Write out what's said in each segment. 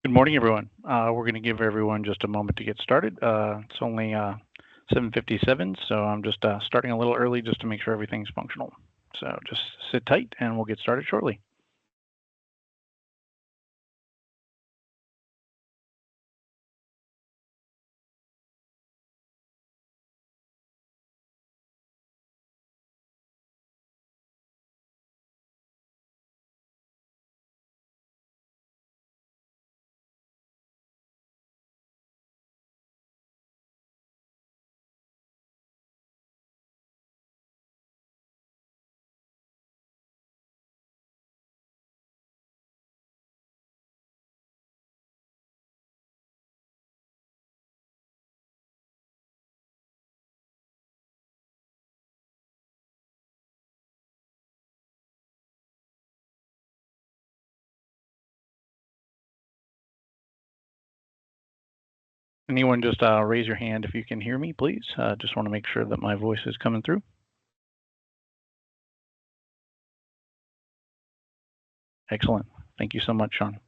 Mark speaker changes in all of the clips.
Speaker 1: Good morning, everyone. We're going to give everyone just a moment to get started. It's only 7:57, so I'm just starting a little early just to make sure everything's functional. So just sit tight and we'll get started shortly. Anyone just raise your hand if you can hear me, please. Just want to make sure that my voice is coming through. Excellent. Thank you so much, Sean.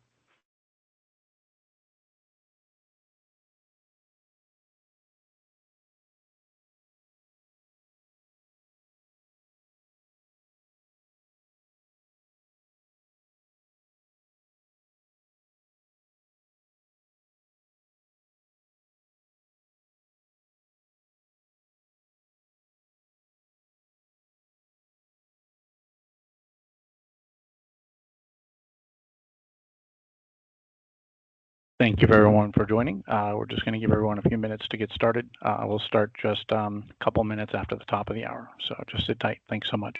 Speaker 1: Thank you, everyone, for joining. We're just going to give everyone a few minutes to get started. We'll start just a couple minutes after the top of the hour. So just sit tight. Thanks so much.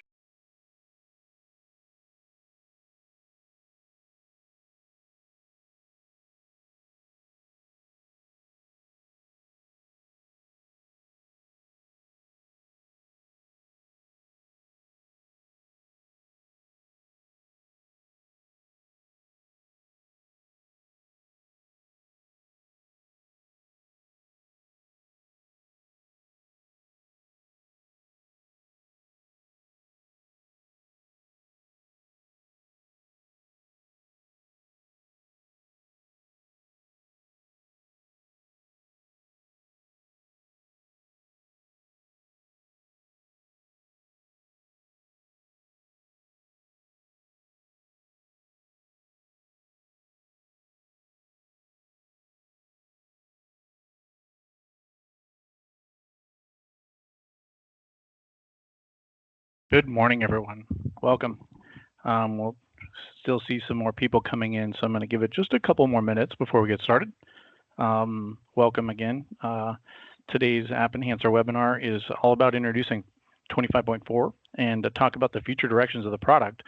Speaker 1: Good morning, everyone. Welcome. We'll still see some more people coming in, so I'm going to give it just a couple more minutes before we get started. Welcome again. Today's AppEnhancer webinar is all about introducing 25.4 and to talk about the future directions of the product.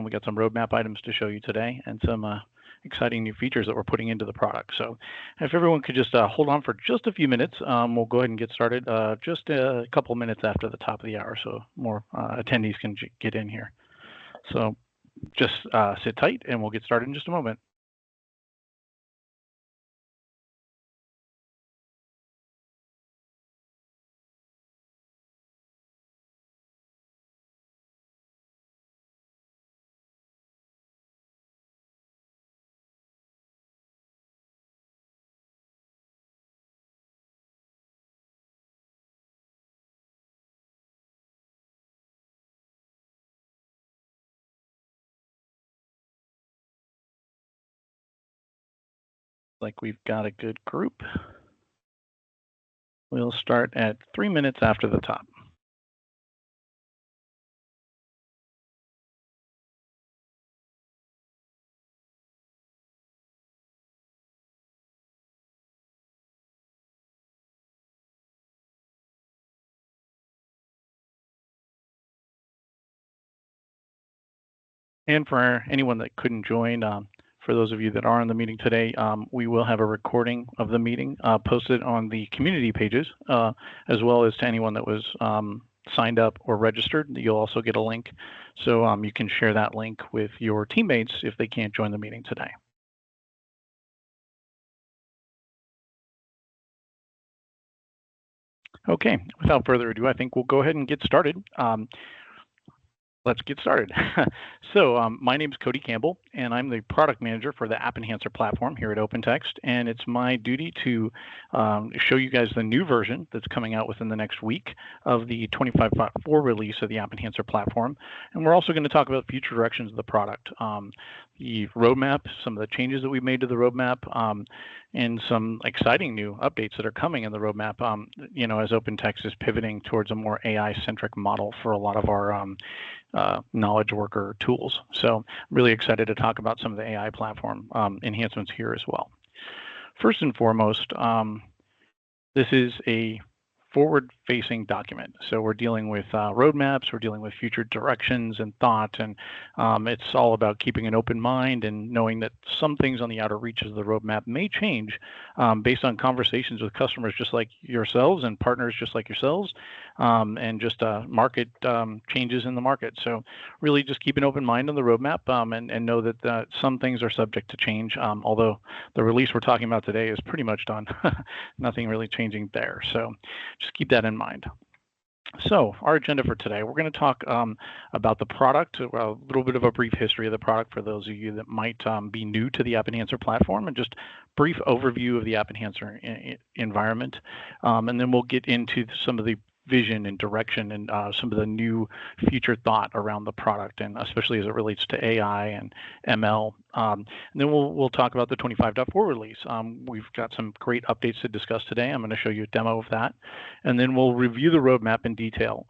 Speaker 1: We got some roadmap items to show you today and some exciting new features that we're putting into the product. So if everyone could just hold on for just a few minutes, we'll go ahead and get started just a couple minutes after the top of the hour so more attendees can get in here. So just sit tight and we'll get started in just a moment. Like we've got a good group. We'll start at 3 minutes after the top. And for anyone that couldn't join, for those of you that are in the meeting today, we will have a recording of the meeting posted on the community pages, as well as to anyone that was signed up or registered. You'll also get a link. So you can share that link with your teammates if they can't join the meeting today. Okay, without further ado, I think we'll go ahead and get started. Let's get started. My name is Cody Campbell, and I'm the product manager for the AppEnhancer platform here at OpenText. And it's my duty to show you guys the new version that's coming out within the next week of the 25.4 release of the AppEnhancer platform. And we're also going to talk about future directions of the product, the roadmap, some of the changes that we've made to the roadmap, and some exciting new updates that are coming in the roadmap. As OpenText is pivoting towards a more AI-centric model for a lot of our knowledge worker tools. So I'm really excited to talk about some of the AI platform enhancements here as well. First and foremost, this is a forward-facing document. So we're dealing with roadmaps, we're dealing with future directions and thought, and it's all about keeping an open mind and knowing that some things on the outer reaches of the roadmap may change based on conversations with customers just like yourselves and partners just like yourselves, and just market changes in the market. So really just keep an open mind on the roadmap and know that some things are subject to change, although the release we're talking about today is pretty much done. Nothing really changing there. So just keep that in mind. So our agenda for today, we're going to talk about the product, a little bit of a brief history of the product for those of you that might be new to the AppEnhancer platform, and just brief overview of the AppEnhancer environment. And then we'll get into some of the vision and direction and some of the new future thought around the product, and especially as it relates to AI and ML. And then we'll talk about the 25.4 release. We've got some great updates to discuss today. I'm going to show you a demo of that, and then we'll review the roadmap in detail,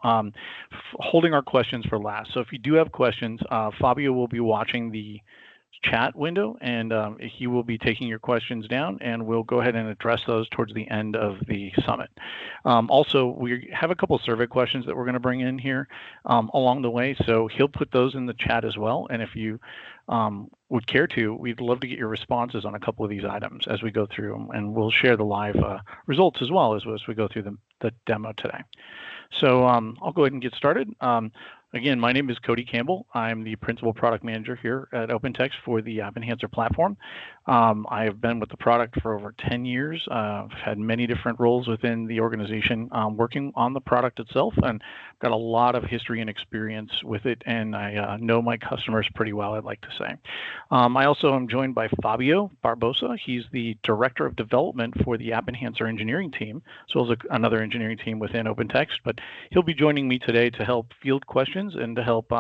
Speaker 1: holding our questions for last. So if you do have questions, Fabio will be watching the chat window, and he will be taking your questions down, and we'll go ahead and address those towards the end of the summit. Also, we have a couple of survey questions that we're going to bring in here along the way, so he'll put those in the chat as well. And if you would care to, we'd love to get your responses on a couple of these items as we go through them, and we'll share the live results as well as we go through the demo today. So I'll go ahead and get started. Again, my name is Cody Campbell. I'm the Principal Product Manager here at OpenText for the AppEnhancer platform. I have been with the product for over 10 years. I've had many different roles within the organization working on the product itself, and got a lot of history and experience with it, and I know my customers pretty well, I'd like to say. I also am joined by Fabio Barbosa. He's the Director of Development for the AppEnhancer engineering team, as well as another engineering team within OpenText, but he'll be joining me today to help field questions and to help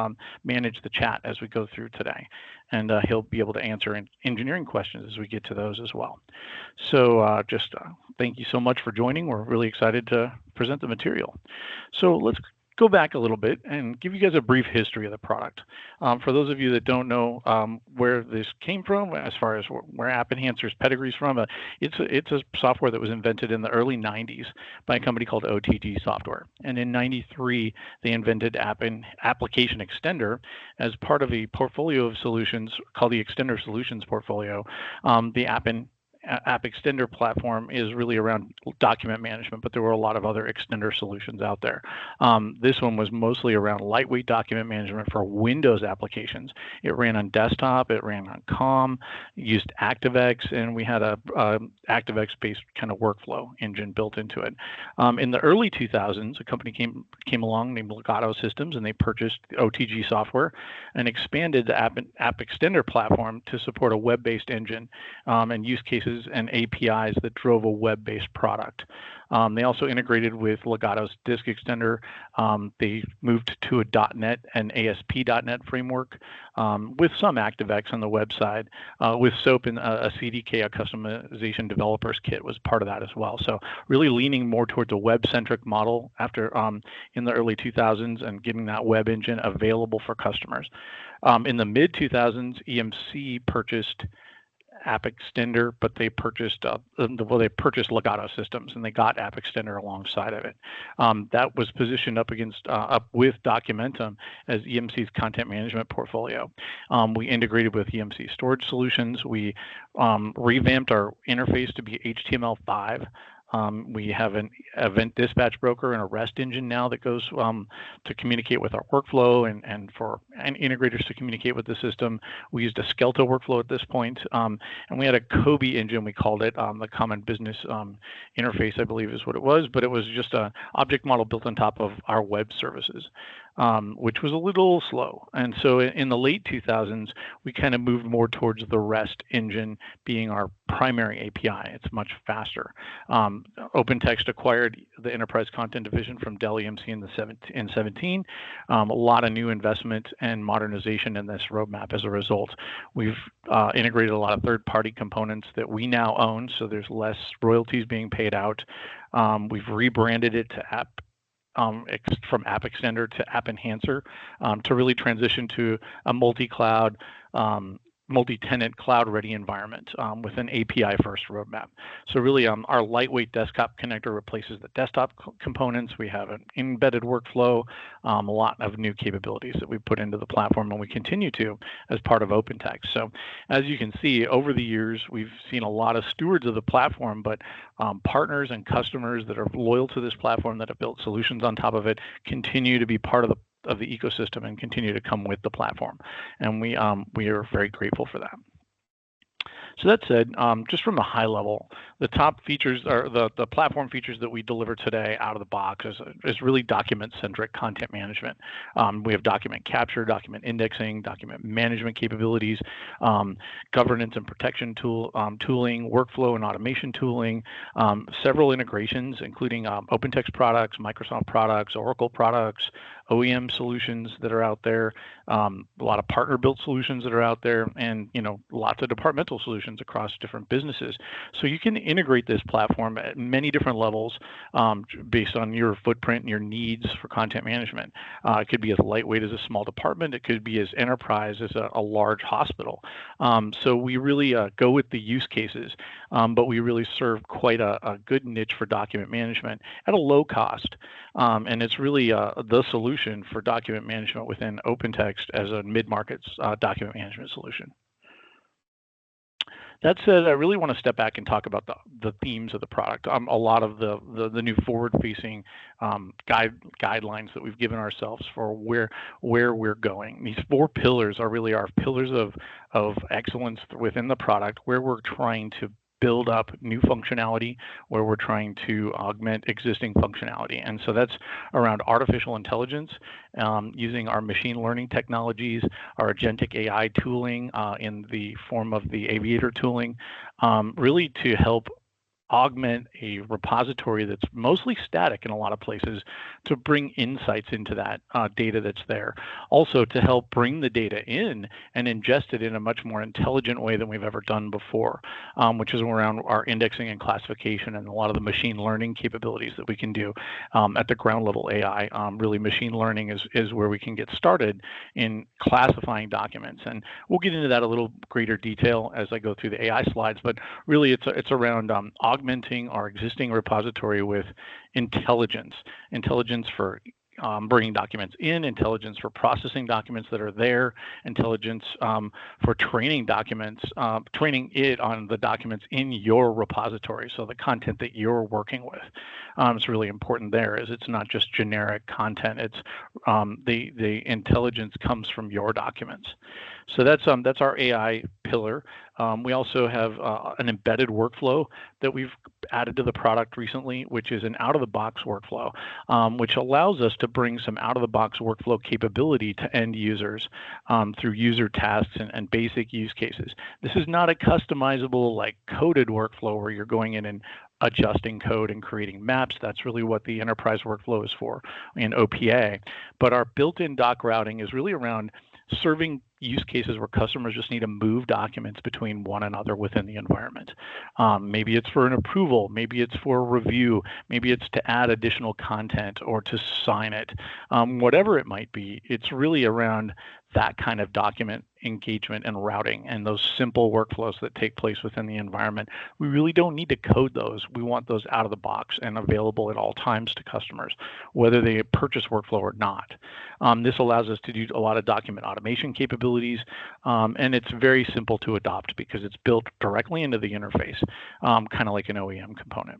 Speaker 1: manage the chat as we go through today. And he'll be able to answer engineering questions as we get to those as well. So just thank you so much for joining. We're really excited to present the material. So let's go back a little bit and give you guys a brief history of the product. For those of you that don't know where this came from, as far as where AppEnhancer's pedigree is from, it's a software that was invented in the early 90s by a company called OTG Software. And in 93, they invented Application Extender as part of a portfolio of solutions called the Extender Solutions portfolio. The App Extender platform is really around document management, but there were a lot of other extender solutions out there. This one was mostly around lightweight document management for Windows applications. It ran on desktop, it ran on COM, used ActiveX, and we had a ActiveX-based kind of workflow engine built into it. In the early 2000s, a company came along named Legato Systems, and they purchased OTG Software and expanded the App Extender platform to support a web-based engine and use cases and APIs that drove a web-based product. They also integrated with Legato's Disk Extender. They moved to a .NET and ASP.NET framework with some ActiveX on the web side. With SOAP and a CDK, a customization developers kit, was part of that as well. So really leaning more towards a web-centric model after in the early 2000s and getting that web engine available for customers. In the mid-2000s, EMC purchased App Extender, but they purchased Legato Systems, and they got App Extender alongside of it. That was positioned up with Documentum as EMC's content management portfolio. We integrated with EMC storage solutions. We revamped our interface to be HTML5. We have an event dispatch broker and a REST engine now that goes to communicate with our workflow and for integrators to communicate with the system. We used a Skeletal workflow at this point, and we had a Kobe engine, we called it, the Common Business Interface, I believe is what it was, but it was just an object model built on top of our web services. which was a little slow. And so in the late 2000s, we kind of moved more towards the REST engine being our primary API. It's much faster. OpenText acquired the enterprise content division from Dell EMC in 17. A lot of new investment and modernization in this roadmap as a result. We've integrated a lot of third-party components that we now own, so there's less royalties being paid out. We've rebranded it to from AppExtender to AppEnhancer to really transition to a multi-cloud, multi-tenant cloud-ready environment with an API-first roadmap. So really, our lightweight desktop connector replaces the desktop components. We have an embedded workflow, a lot of new capabilities that we put into the platform, and we continue to as part of OpenText. So as you can see, over the years, we've seen a lot of stewards of the platform, but partners and customers that are loyal to this platform that have built solutions on top of it continue to be part of the ecosystem and continue to come with the platform. And we are very grateful for that. So that said, just from a high level, the top features are the platform features that we deliver today out of the box is really document-centric content management. We have document capture, document indexing, document management capabilities, governance and protection tooling, workflow and automation tooling, several integrations, including OpenText products, Microsoft products, Oracle products, OEM solutions that are out there, a lot of partner-built solutions that are out there, and lots of departmental solutions across different businesses. So you can integrate this platform at many different levels based on your footprint and your needs for content management. It could be as lightweight as a small department. It could be as enterprise as a large hospital. So we really go with the use cases, but we really serve quite a good niche for document management at a low cost. And it's really the solution for document management within OpenText as a mid-market document management solution. That said, I really want to step back and talk about the themes of the product. A lot of the new forward-facing guidelines that we've given ourselves for where we're going. These 4 pillars are really our pillars of excellence within the product, where we're trying to build up new functionality, where we're trying to augment existing functionality. And so that's around artificial intelligence, using our machine learning technologies, our agentic AI tooling in the form of the Aviator tooling, really to help augment a repository that's mostly static in a lot of places to bring insights into that data that's there. Also to help bring the data in and ingest it in a much more intelligent way than we've ever done before, which is around our indexing and classification and a lot of the machine learning capabilities that we can do at the ground level AI. Really machine learning is where we can get started in classifying documents. And we'll get into that a little greater detail as I go through the AI slides, but really it's around augmenting our existing repository with intelligence for bringing documents in, intelligence for processing documents that are there, intelligence for training documents, training it on the documents in your repository, so the content that you're working with. It's really important there, is it's not just generic content. It's the intelligence comes from your documents. So that's our AI pillar. We also have an embedded workflow that we've added to the product recently, which is an out-of-the-box workflow, which allows us to bring some out-of-the-box workflow capability to end users through user tasks and basic use cases. This is not a customizable, like coded workflow where you're going in and adjusting code and creating maps. That's really what the enterprise workflow is for in OPA. But our built-in doc routing is really around serving use cases where customers just need to move documents between one another within the environment. Maybe it's for an approval, maybe it's for a review, maybe it's to add additional content or to sign it. Whatever it might be, it's really around that kind of document engagement and routing and those simple workflows that take place within the environment. We really don't need to code those. We want those out of the box and available at all times to customers, whether they purchase workflow or not. This allows us to do a lot of document automation capabilities, and it's very simple to adopt because it's built directly into the interface, kind of like an OEM component.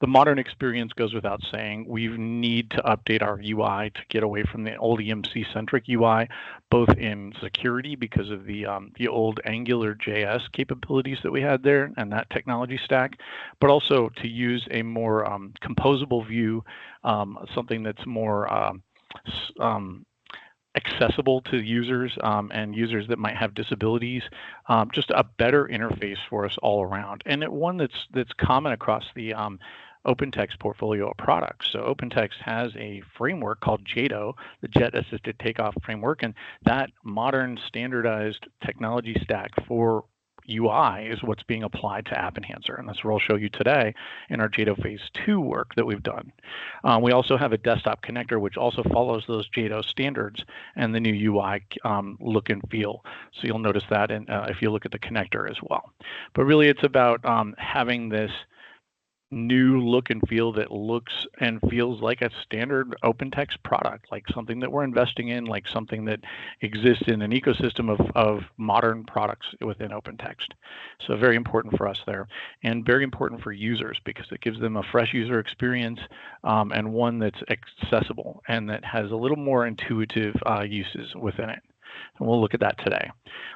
Speaker 1: The modern experience goes without saying. We need to update our UI to get away from the old EMC-centric UI, both in security because of the old Angular JS capabilities that we had there and that technology stack, but also to use a more composable view, something that's more accessible to users and users that might have disabilities, just a better interface for us all around, and one that's common across the OpenText portfolio of products. So OpenText has a framework called JATO, the Jet Assisted Takeoff Framework, and that modern standardized technology stack for UI is what's being applied to AppEnhancer, and that's what I'll show you today in our JATO Phase 2 work that we've done. We also have a desktop connector, which also follows those JATO standards and the new UI look and feel. So you'll notice that if you look at the connector as well. But really, it's about having this new look and feel that looks and feels like a standard OpenText product, like something that we're investing in, like something that exists in an ecosystem of modern products within OpenText. So very important for us there, and very important for users because it gives them a fresh user experience and one that's accessible and that has a little more intuitive uses within it. And we'll look at that today.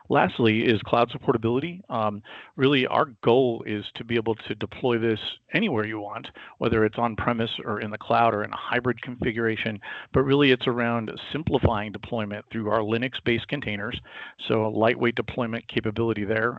Speaker 1: Lastly is cloud supportability. Really, our goal is to be able to deploy this anywhere you want, whether it's on-premise or in the cloud or in a hybrid configuration, but really it's around simplifying deployment through our Linux-based containers, so a lightweight deployment capability there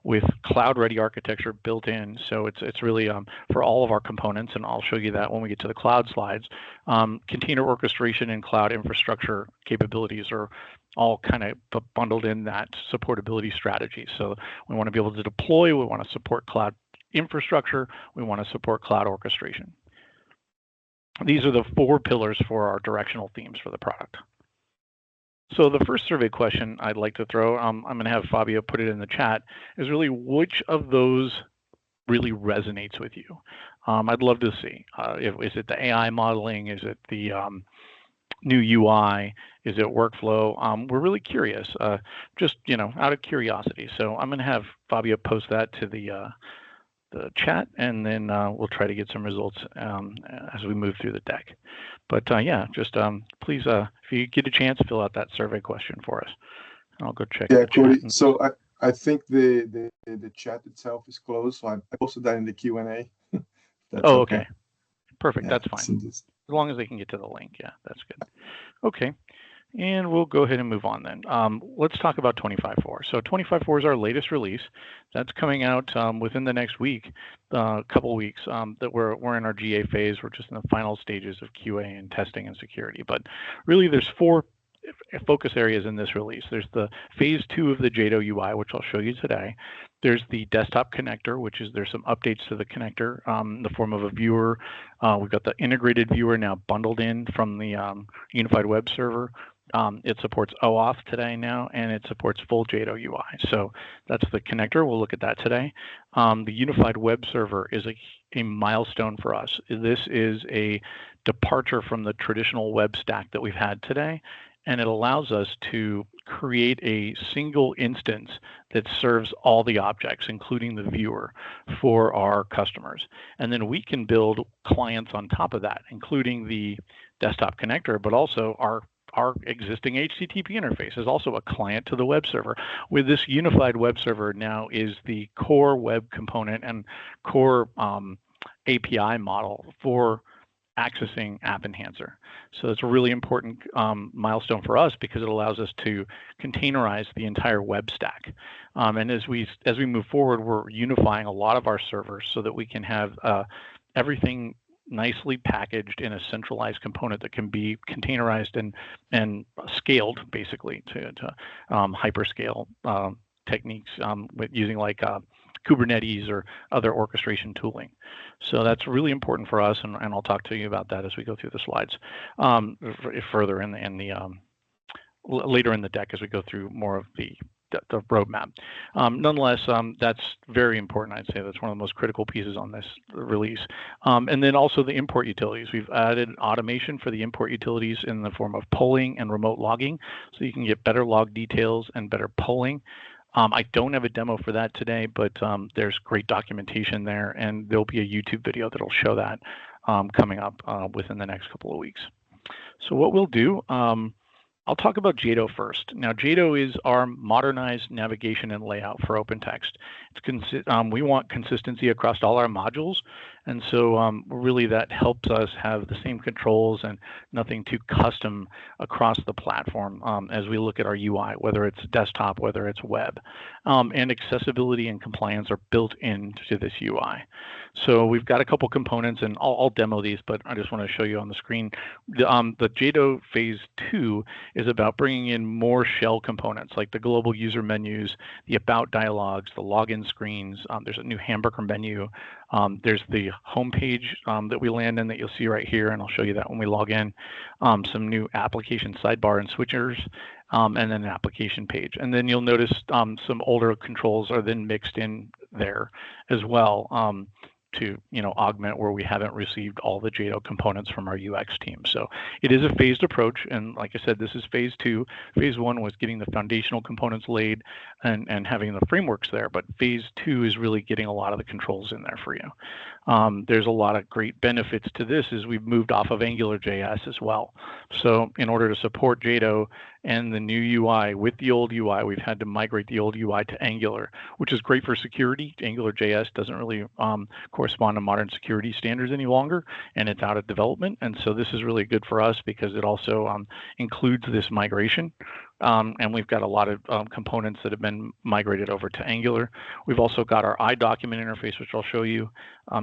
Speaker 1: with cloud-ready architecture built in. So it's really for all of our components, and I'll show you that when we get to the cloud slides. Container orchestration and cloud infrastructure capabilities are all kind of bundled in that supportability strategy. So we want to be able to deploy, we want to support cloud infrastructure, we want to support cloud orchestration. These are the 4 pillars for our directional themes for the product. So the first survey question I'd like to throw, I'm going to have Fabio put it in the chat, is really which of those really resonates with you? I'd love to see. Is it the AI modeling? Is it the new UI? Is it workflow? We're really curious, just out of curiosity. So I'm going to have Fabio post that to the chat, and then we'll try to get some results as we move through the deck. But yeah, just please, if you get a chance, fill out that survey question for us. I'll go check.
Speaker 2: Yeah, Cody. So I think the chat itself is closed, so I posted that in the Q&A.
Speaker 1: Oh, okay. Perfect.
Speaker 2: Yeah,
Speaker 1: that's fine. As long as they can get to the link. Yeah, that's good. Okay. And we'll go ahead and move on then. Let's talk about 25.4. So 25.4 is our latest release. That's coming out within the next week, couple weeks. That we're in our GA phase. We're just in the final stages of QA and testing and security. But really, there's 4 focus areas in this release. There's the phase 2 of the JATO UI, which I'll show you today. There's the desktop connector, which is there's some updates to the connector in the form of a viewer. We've got the integrated viewer now bundled in from the unified web server. It supports OAuth today now, and it supports full JATO UI. So that's the connector. We'll look at that today. The unified web server is a milestone for us. This is a departure from the traditional web stack that we've had today, and it allows us to create a single instance that serves all the objects, including the viewer, for our customers. And then we can build clients on top of that, including the desktop connector, but also our existing HTTP interface is also a client to the web server. With this unified web server now is the core web component and core API model for accessing AppEnhancer. So it's a really important milestone for us because it allows us to containerize the entire web stack. And as we move forward, we're unifying a lot of our servers so that we can have everything nicely packaged in a centralized component that can be containerized and scaled basically to hyperscale techniques with using like Kubernetes or other orchestration tooling. So that's really important for us, and I'll talk to you about that as we go through the slides further in the later in the deck as we go through more of the roadmap. Nonetheless, that's very important. I'd say that's one of the most critical pieces on this release. And then also the import utilities. We've added automation for the import utilities in the form of polling and remote logging, so you can get better log details and better polling. I don't have a demo for that today, but there's great documentation there, and there'll be a YouTube video that'll show that coming up within the next couple of weeks. So what we'll do, I'll talk about JATO first. Now, JATO is our modernized navigation and layout for OpenText. We want consistency across all our modules, And so really that helps us have the same controls and nothing too custom across the platform as we look at our UI, whether it's desktop, whether it's web. And accessibility and compliance are built into this UI. So we've got a couple components, and I'll demo these, but I just want to show you on the screen. The JADO Phase 2 is about bringing in more shell components like the global user menus, the about dialogues, the login screens. There's a new hamburger menu. There's the home page that we land in that you'll see right here, and I'll show you that when we log in. Some new application sidebar and switchers, and then an application page. And then you'll notice some older controls are then mixed in there as well. To augment where we haven't received all the JADO components from our UX team. So it is a phased approach, and like I said, this is phase 2. Phase 1 was getting the foundational components laid and having the frameworks there, but phase 2 is really getting a lot of the controls in there for you. There's a lot of great benefits to this as we've moved off of AngularJS as well. So in order to support JADO and the new UI with the old UI, we've had to migrate the old UI to Angular, which is great for security. AngularJS doesn't really correspond to modern security standards any longer, and it's out of development. And so this is really good for us because it also includes this migration. And we've got a lot of components that have been migrated over to Angular. We've also got our iDocument interface, which I'll show you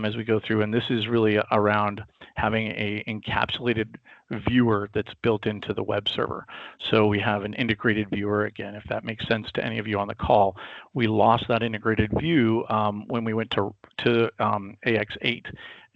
Speaker 1: as we go through. And this is really around having a encapsulated viewer that's built into the web server. So we have an integrated viewer. Again, if that makes sense to any of you on the call, we lost that integrated view when we went to AX8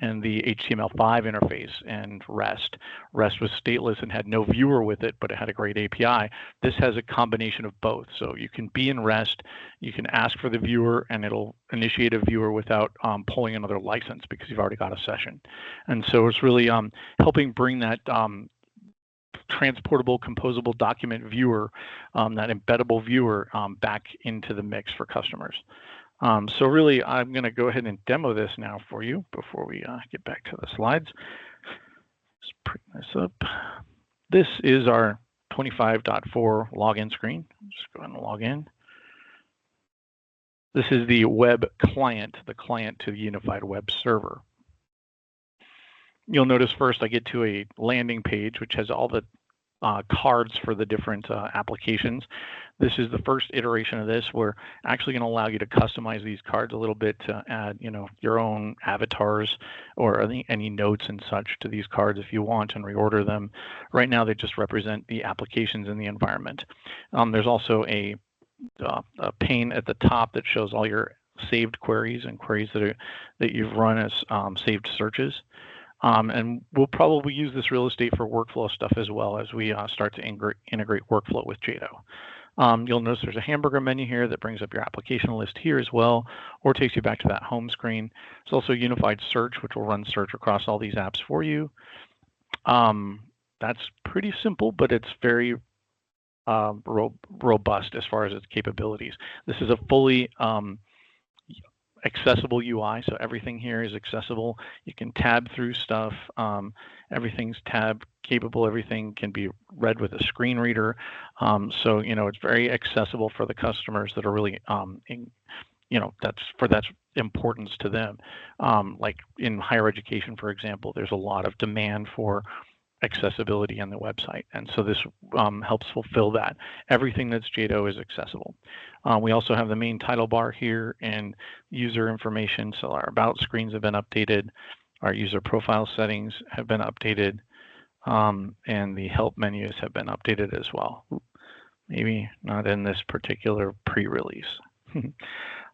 Speaker 1: and the HTML5 interface and REST. REST was stateless and had no viewer with it, but it had a great API. This has a combination of both. So you can be in REST, you can ask for the viewer, and it'll initiate a viewer without pulling another license because you've already got a session. And so it's really helping bring that transportable, composable document viewer, that embeddable viewer back into the mix for customers. So really, I'm going to go ahead and demo this now for you before we get back to the slides. Let's bring this up. This is our 25.4 login screen. Just go ahead and log in. This is the web client, the client to the unified web server. You'll notice first I get to a landing page, which has all the cards for the different applications. This is the first iteration of this. We're actually going to allow you to customize these cards a little bit to add, your own avatars or any notes and such to these cards if you want, and reorder them. Right now, they just represent the applications in the environment. There's also a pane at the top that shows all your saved queries and queries that you've run as saved searches. And we'll probably use this real estate for workflow stuff as well as we start to integrate workflow with JADO. You'll notice there's a hamburger menu here that brings up your application list here as well, or takes you back to that home screen. There's also unified search, which will run search across all these apps for you. That's pretty simple, but it's very robust as far as its capabilities. This is a fully accessible UI, so everything here is accessible. You can tab through stuff. Everything's tab capable. Everything can be read with a screen reader. So it's very accessible for the customers that are really that's importance to them. Like in higher education, for example, there's a lot of demand for accessibility on the website, and so this helps fulfill that. Everything that's JADO is accessible. We also have the main title bar here and user information. So our about screens have been updated, our user profile settings have been updated, and the help menus have been updated as well. Maybe not in this particular pre-release.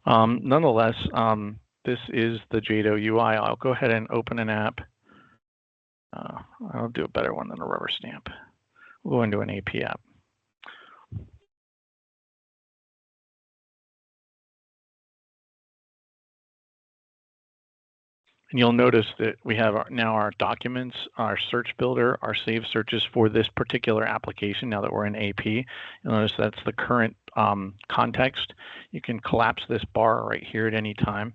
Speaker 1: Nonetheless, this is the JADO UI. I'll go ahead and open an app. I'll do a better one than a rubber stamp. We'll go into an AP app. And you'll notice that we have now our documents, our search builder, our saved searches for this particular application now that we're in AP. You'll notice that's the current context. You can collapse this bar right here at any time,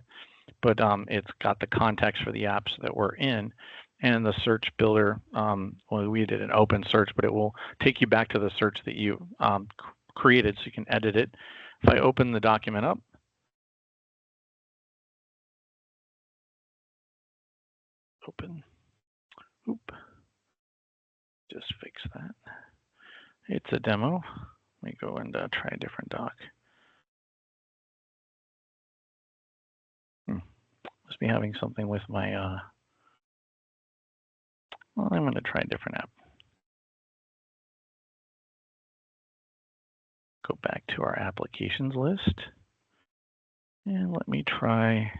Speaker 1: but it's got the context for the apps that we're in. And the search builder, well, we did an open search, but it will take you back to the search that you created, so you can edit it. If I open the document up, open. Oop. Just fix that. It's a demo. Let me go and try a different doc. Must be having something with my, well, I'm going to try a different app. Go back to our applications list. And let me try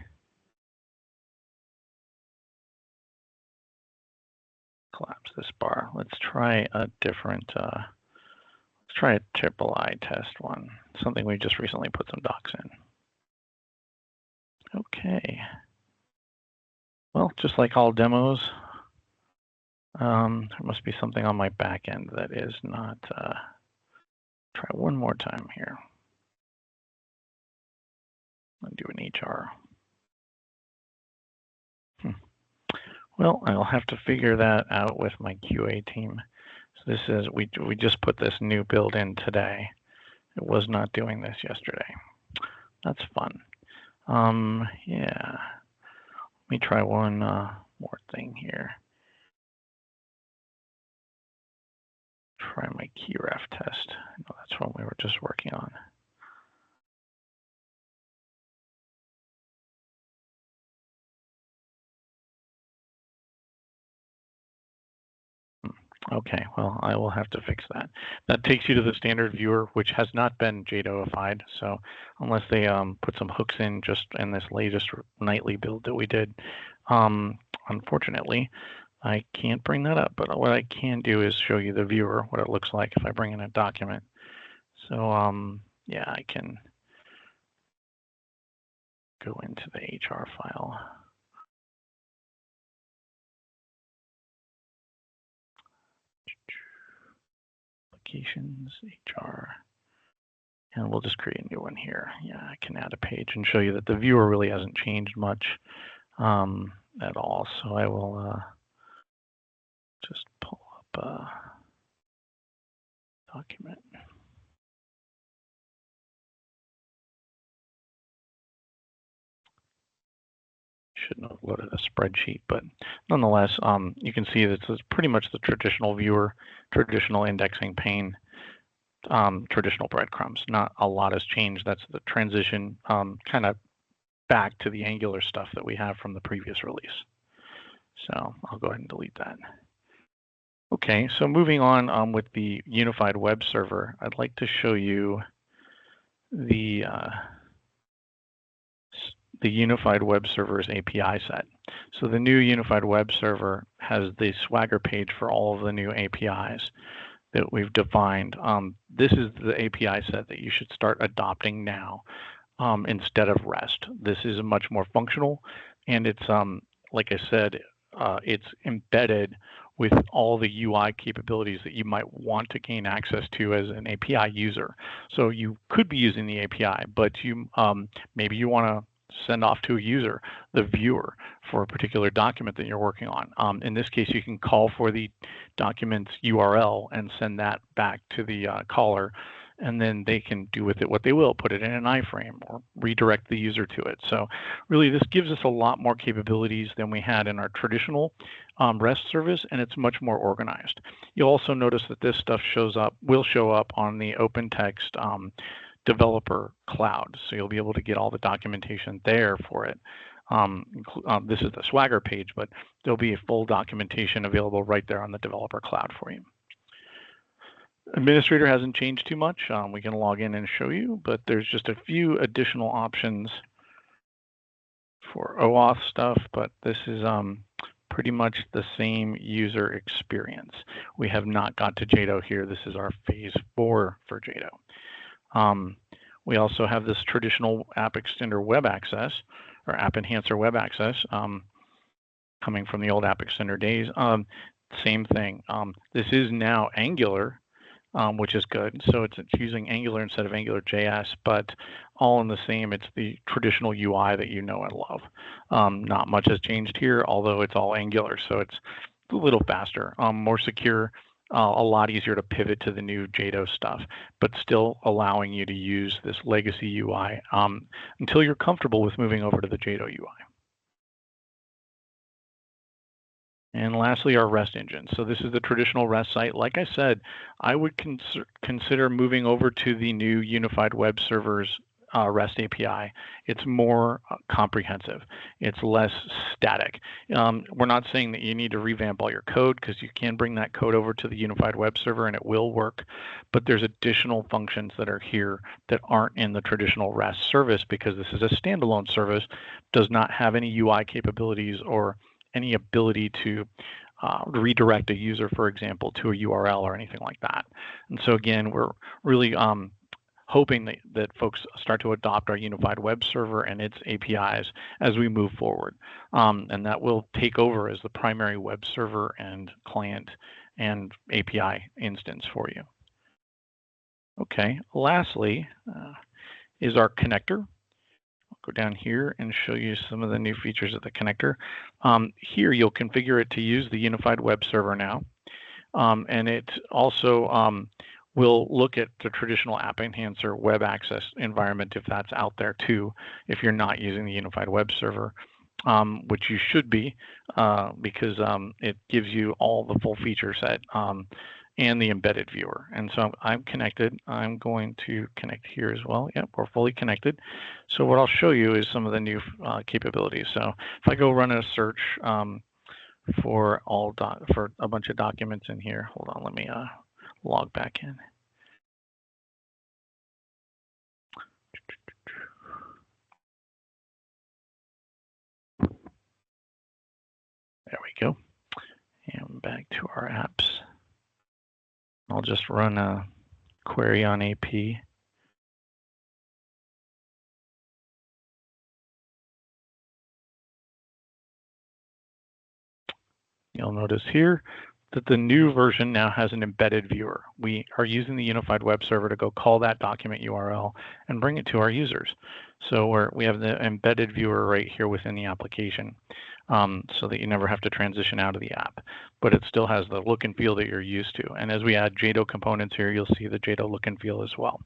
Speaker 1: collapse this bar. Let's try a different, let's try a triple I test one, something we just recently put some docs in. Okay. Well, just like all demos, there must be something on my back end that is not, try one more time here. I'll do an HR. Well, I'll have to figure that out with my QA team. So this is, we just put this new build in today. It was not doing this yesterday. That's fun. Yeah. Let me try one more thing here. Try my keyref test. I know that's what we were just working on. Okay, well, I will have to fix that. That takes you to the standard viewer, which has not been JDOified. So unless they put some hooks in just in this latest nightly build that we did, unfortunately, I can't bring that up. But what I can do is show you the viewer, what it looks like if I bring in a document. So yeah, I can go into the HR file. Applications, HR, and we'll just create a new one here. Yeah, I can add a page and show you that the viewer really hasn't changed much at all. So I will just pull up a document. Shouldn't have loaded a spreadsheet, but nonetheless, you can see that this is pretty much the traditional viewer, traditional indexing pane, traditional breadcrumbs. Not a lot has changed. That's the transition kind of back to the Angular stuff that we have from the previous release. So I'll go ahead and delete that. Okay, so moving on with the unified web server, I'd like to show you the unified web server's API set. So the new unified web server has the Swagger page for all of the new APIs that we've defined. This is the API set that you should start adopting now instead of REST. This is much more functional, and it's like I said, it's embedded with all the UI capabilities that you might want to gain access to as an API user. So you could be using the API, but you maybe you want to send off to a user, the viewer, for a particular document that you're working on. In this case, you can call for the document's URL and send that back to the caller, and then they can do with it what they will, put it in an iframe or redirect the user to it. So really, this gives us a lot more capabilities than we had in our traditional REST service, and it's much more organized. You'll also notice that this stuff will show up on the OpenText developer cloud. So you'll be able to get all the documentation there for it. This is the Swagger page, but there'll be a full documentation available right there on the developer cloud for you. Administrator hasn't changed too much. We can log in and show you, but there's just a few additional options for OAuth stuff, but this is pretty much the same user experience. We have not got to JDO here. This is our phase 4 for JDO. We also have this traditional App Extender web access, or AppEnhancer web access, coming from the old App Extender days. Same thing. This is now Angular, which is good. So it's using Angular instead of AngularJS, but all in the same. It's the traditional UI that you know and love. Not much has changed here, although it's all Angular, so it's a little faster, more secure, a lot easier to pivot to the new JDO stuff, but still allowing you to use this legacy UI until you're comfortable with moving over to the JDO UI. And lastly, our REST engine. So this is the traditional REST site. Like I said, I would consider moving over to the new Unified Web Servers REST API. It's more comprehensive. It's less static. We're not saying that you need to revamp all your code, because you can bring that code over to the Unified Web Server and it will work, but there's additional functions that are here that aren't in the traditional REST service, because this is a standalone service, does not have any UI capabilities or any ability to redirect a user, for example, to a URL or anything like that. And so again, we're really hoping that folks start to adopt our unified web server and its APIs as we move forward. And that will take over as the primary web server and client and API instance for you. Okay, lastly is our connector. Go down here and show you some of the new features of the connector. Here you'll configure it to use the unified web server now. And it also will look at the traditional AppEnhancer web access environment if that's out there too, if you're not using the unified web server, which you should be, because it gives you all the full feature set and the embedded viewer. And so I'm connected. I'm going to connect here as well. Yep, we're fully connected. So what I'll show you is some of the new capabilities. So if I go run a search for a bunch of documents in here, hold on, let me log back in. There we go. And back to our apps. I'll just run a query on AP. You'll notice here that the new version now has an embedded viewer. We are using the unified web server to go call that document URL and bring it to our users. So we have the embedded viewer right here within the application, so that you never have to transition out of the app, but it still has the look and feel that you're used to. And as we add JADO components here, you'll see the JADO look and feel as well.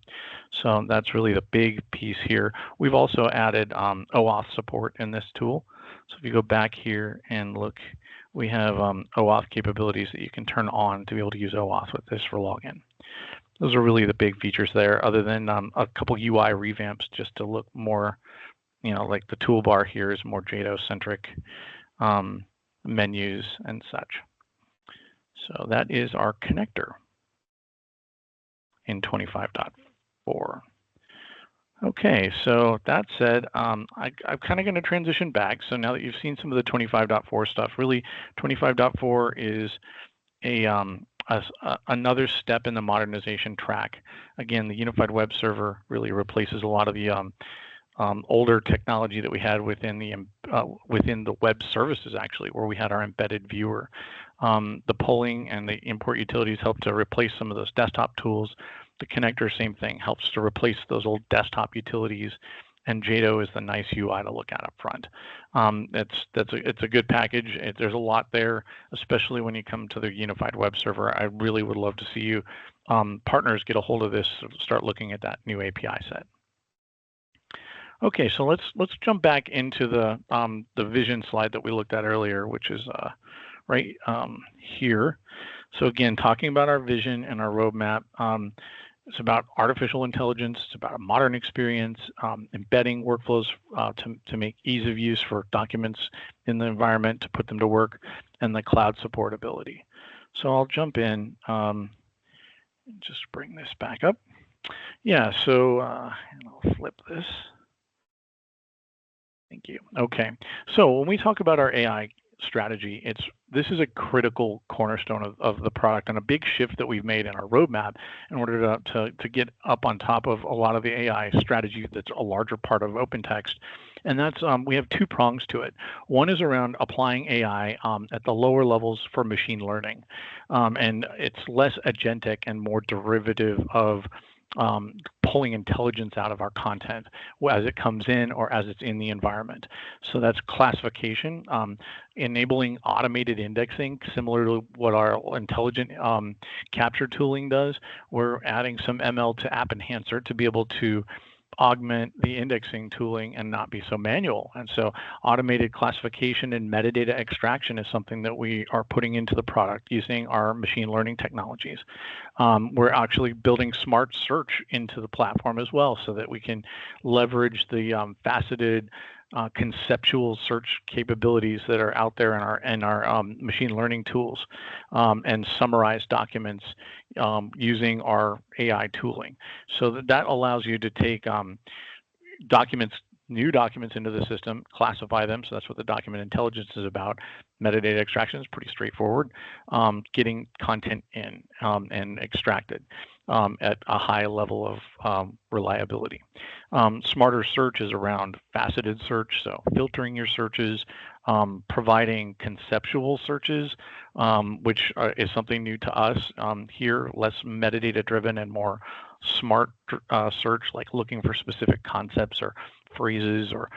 Speaker 1: So that's really the big piece here. We've also added OAuth support in this tool. So if you go back here and look, we have OAuth capabilities that you can turn on to be able to use OAuth with this for login. Those are really the big features there, other than a couple UI revamps just to look more, like the toolbar here is more JADO-centric menus and such. So that is our connector in 25.4. Okay, so that said, I'm kind of going to transition back. So now that you've seen some of the 25.4 stuff, really 25.4 is another step in the modernization track. Again, the unified web server really replaces a lot of the older technology that we had within the web services, actually, where we had our embedded viewer. The polling and the import utilities help to replace some of those desktop tools. The connector, same thing, helps to replace those old desktop utilities, and JADO is the nice UI to look at up front. It's a good package. There's a lot there, especially when you come to the unified web server. I really would love to see you partners get a hold of this, start looking at that new API set. Okay, so let's jump back into the vision slide that we looked at earlier, which is right here. So again, talking about our vision and our roadmap, it's about artificial intelligence. It's about a modern experience, embedding workflows to make ease of use for documents in the environment, to put them to work, and the cloud supportability. So I'll jump in and just bring this back up. Yeah, so and I'll flip this. Thank you. Okay, so when we talk about our AI strategy, this is a critical cornerstone of the product, and a big shift that we've made in our roadmap in order to get up on top of a lot of the AI strategy that's a larger part of OpenText. And that's we have two prongs to it. One is around applying AI at the lower levels for machine learning, and it's less agentic and more derivative of pulling intelligence out of our content as it comes in or as it's in the environment. So that's classification, enabling automated indexing, similar to what our intelligent capture tooling does. We're adding some ML to AppEnhancer to be able to augment the indexing tooling and not be so manual. And so automated classification and metadata extraction is something that we are putting into the product using our machine learning technologies. We're actually building smart search into the platform as well, so that we can leverage the faceted conceptual search capabilities that are out there in our machine learning tools, and summarize documents using our AI tooling. So that allows you to take new documents into the system, classify them. So that's what the document intelligence is about. Metadata extraction is pretty straightforward. Getting content in and extracted at a high level of reliability. Smarter search is around faceted search, so filtering your searches, providing conceptual searches, which is something new to us here, less metadata driven and more smart search, like looking for specific concepts or phrases or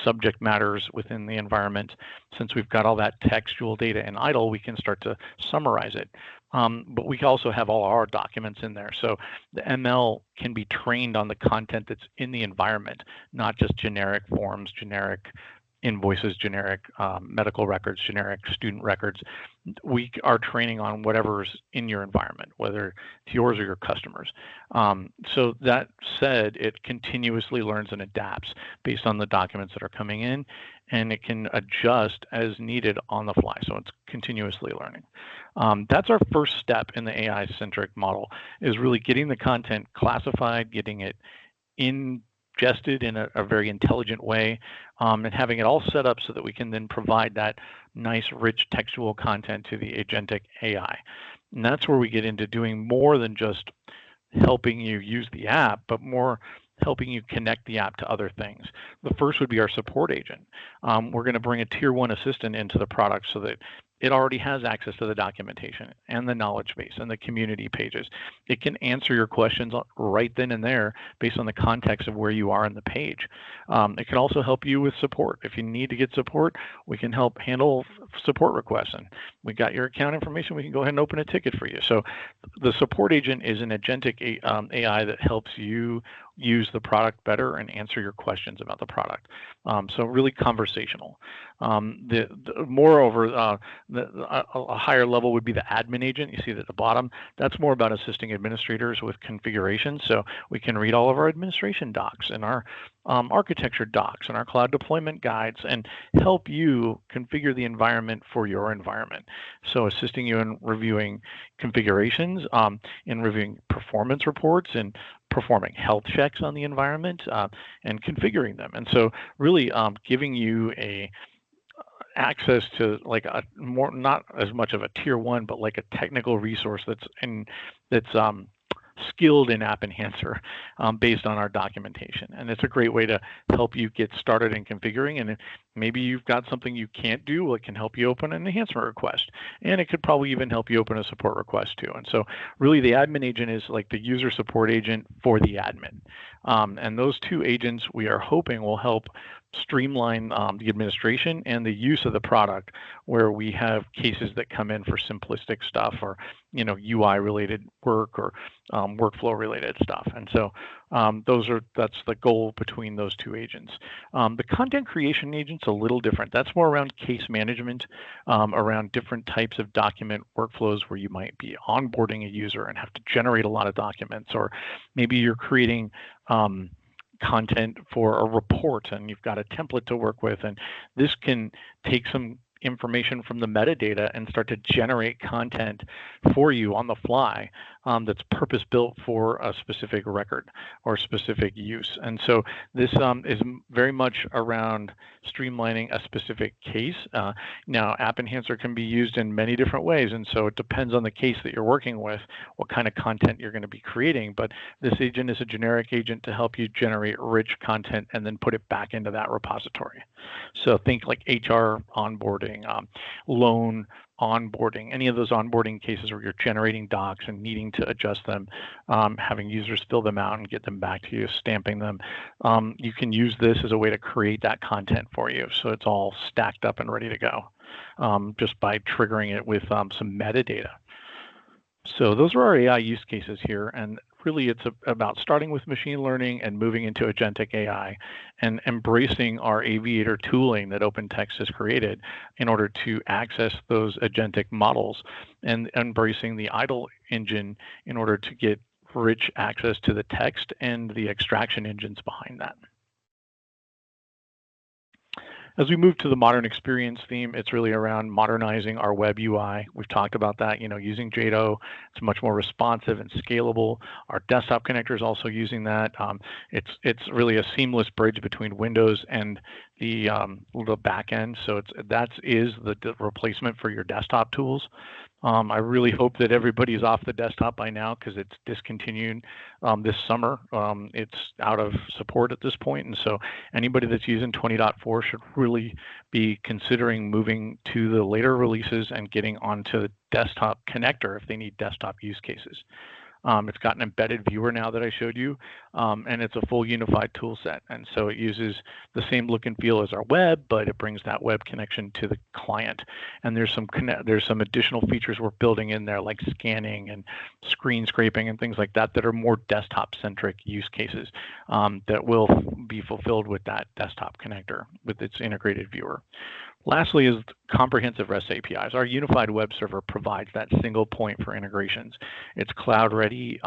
Speaker 1: subject matters within the environment. Since we've got all that textual data in idle, we can start to summarize it. But we also have all our documents in there. So the ML can be trained on the content that's in the environment, not just generic forms, generic invoices, generic medical records, generic student records. We are training on whatever's in your environment, whether it's yours or your customers. So that said, it continuously learns and adapts based on the documents that are coming in, and it can adjust as needed on the fly. So it's continuously learning. That's our first step in the AI-centric model, is really getting the content classified, getting it ingested in a very intelligent way, and having it all set up so that we can then provide that nice, rich textual content to the agentic AI. And that's where we get into doing more than just helping you use the app, but more helping you connect the app to other things. The first would be our support agent. We're going to bring a tier 1 assistant into the product so that it already has access to the documentation and the knowledge base and the community pages. It can answer your questions right then and there based on the context of where you are in the page. It can also help you with support. If you need to get support, we can help handle support requests. And we got your account information, we can go ahead and open a ticket for you. So the support agent is an agentic AI that helps you use the product better and answer your questions about the product. So really conversational. Moreover, a higher level would be the admin agent. You see that at the bottom. That's more about assisting administrators with configuration. So we can read all of our administration docs and our architecture docs and our cloud deployment guides and help you configure the environment for your environment. So assisting you in reviewing configurations, in reviewing performance reports, and performing health checks on the environment, and configuring them. And so really giving you access to like a more, not as much of a tier 1, but like a technical resource that's skilled in AppEnhancer based on our documentation. And it's a great way to help you get started in configuring. And maybe you've got something you can't do, well, it can help you open an enhancement request. And it could probably even help you open a support request too. And so really the admin agent is like the user support agent for the admin. And those two agents we are hoping will help streamline the administration and the use of the product, where we have cases that come in for simplistic stuff, or UI related work, or workflow related stuff. And so that's the goal between those two agents. The content creation agent's a little different. That's more around case management, around different types of document workflows where you might be onboarding a user and have to generate a lot of documents, or maybe you're creating content for a report and you've got a template to work with, and this can take some information from the metadata and start to generate content for you on the fly that's purpose built for a specific record or specific use. And so this is very much around streamlining a specific case. Now, AppEnhancer can be used in many different ways, and so it depends on the case that you're working with, what kind of content you're going to be creating. But this agent is a generic agent to help you generate rich content and then put it back into that repository. So think like HR onboarding, loan onboarding, any of those onboarding cases where you're generating docs and needing to adjust them, having users fill them out and get them back to you, stamping them. You can use this as a way to create that content for you. So it's all stacked up and ready to go, just by triggering it with some metadata. So those are our AI use cases here. And really it's about starting with machine learning and moving into agentic AI and embracing our Aviator tooling that OpenText has created in order to access those agentic models, and embracing the idle engine in order to get rich access to the text and the extraction engines behind that. As we move to the modern experience theme, it's really around modernizing our web UI. We've talked about that, using JADO. It's much more responsive and scalable. Our desktop connector is also using that. It's really a seamless bridge between Windows and the back end. So that is the replacement for your desktop tools. I really hope that everybody's off the desktop by now, because it's discontinued this summer. It's out of support at this point, and so anybody that's using 20.4 should really be considering moving to the later releases and getting onto the desktop connector if they need desktop use cases. It's got an embedded viewer now that I showed you, and it's a full unified tool set. And so it uses the same look and feel as our web, but it brings that web connection to the client. And there's some additional features we're building in there, like scanning and screen scraping and things like that are more desktop-centric use cases that will be fulfilled with that desktop connector with its integrated viewer. Lastly is comprehensive REST APIs. Our unified web server provides that single point for integrations. It's cloud ready.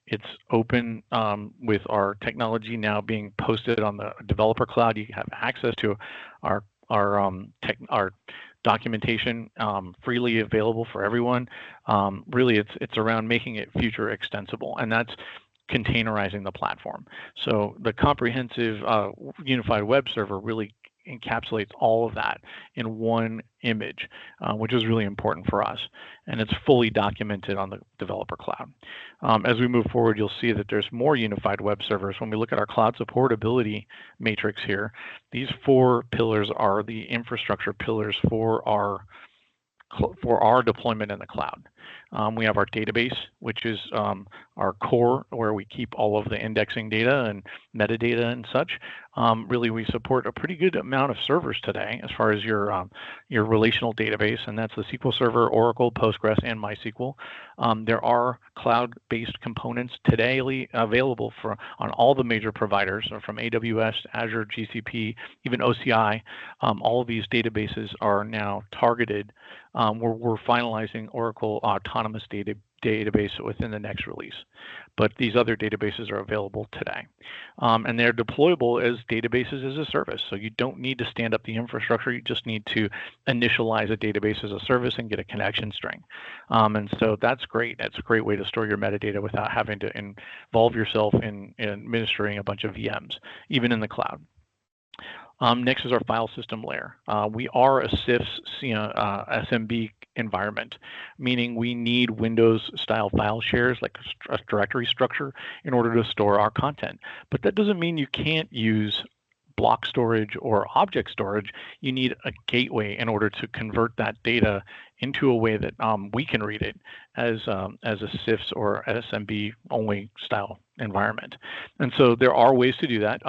Speaker 1: It's open with our technology now being posted on the developer cloud. You have access to our documentation freely available for everyone. Really, it's around making it future extensible, and that's containerizing the platform. So the comprehensive unified web server really encapsulates all of that in one image, which is really important for us. And it's fully documented on the developer cloud. As we move forward, you'll see that there's more unified web servers. When we look at our cloud supportability matrix here, these 4 pillars are the infrastructure pillars for our deployment in the cloud. We have our database, which is our core, where we keep all of the indexing data and metadata and such. Really, we support a pretty good amount of servers today as far as your relational database, and that's the SQL Server, Oracle, Postgres, and MySQL. There are cloud-based components today available on all the major providers, from AWS, Azure, GCP, even OCI. All of these databases are now targeted. We're finalizing Oracle Autonomous database within the next release, but these other databases are available today, and they're deployable as databases as a service. So you don't need to stand up the infrastructure. You just need to initialize a database as a service and get a connection string, and so that's great. That's a great way to store your metadata without having to involve yourself in administering a bunch of VMs, even in the cloud. Next is our file system layer. We are a CIFS SMB environment, meaning we need Windows-style file shares, like a directory structure, in order to store our content. But that doesn't mean you can't use block storage or object storage. You need a gateway in order to convert that data into a way that we can read it as a CIFS or SMB only style environment. And so there are ways to do that.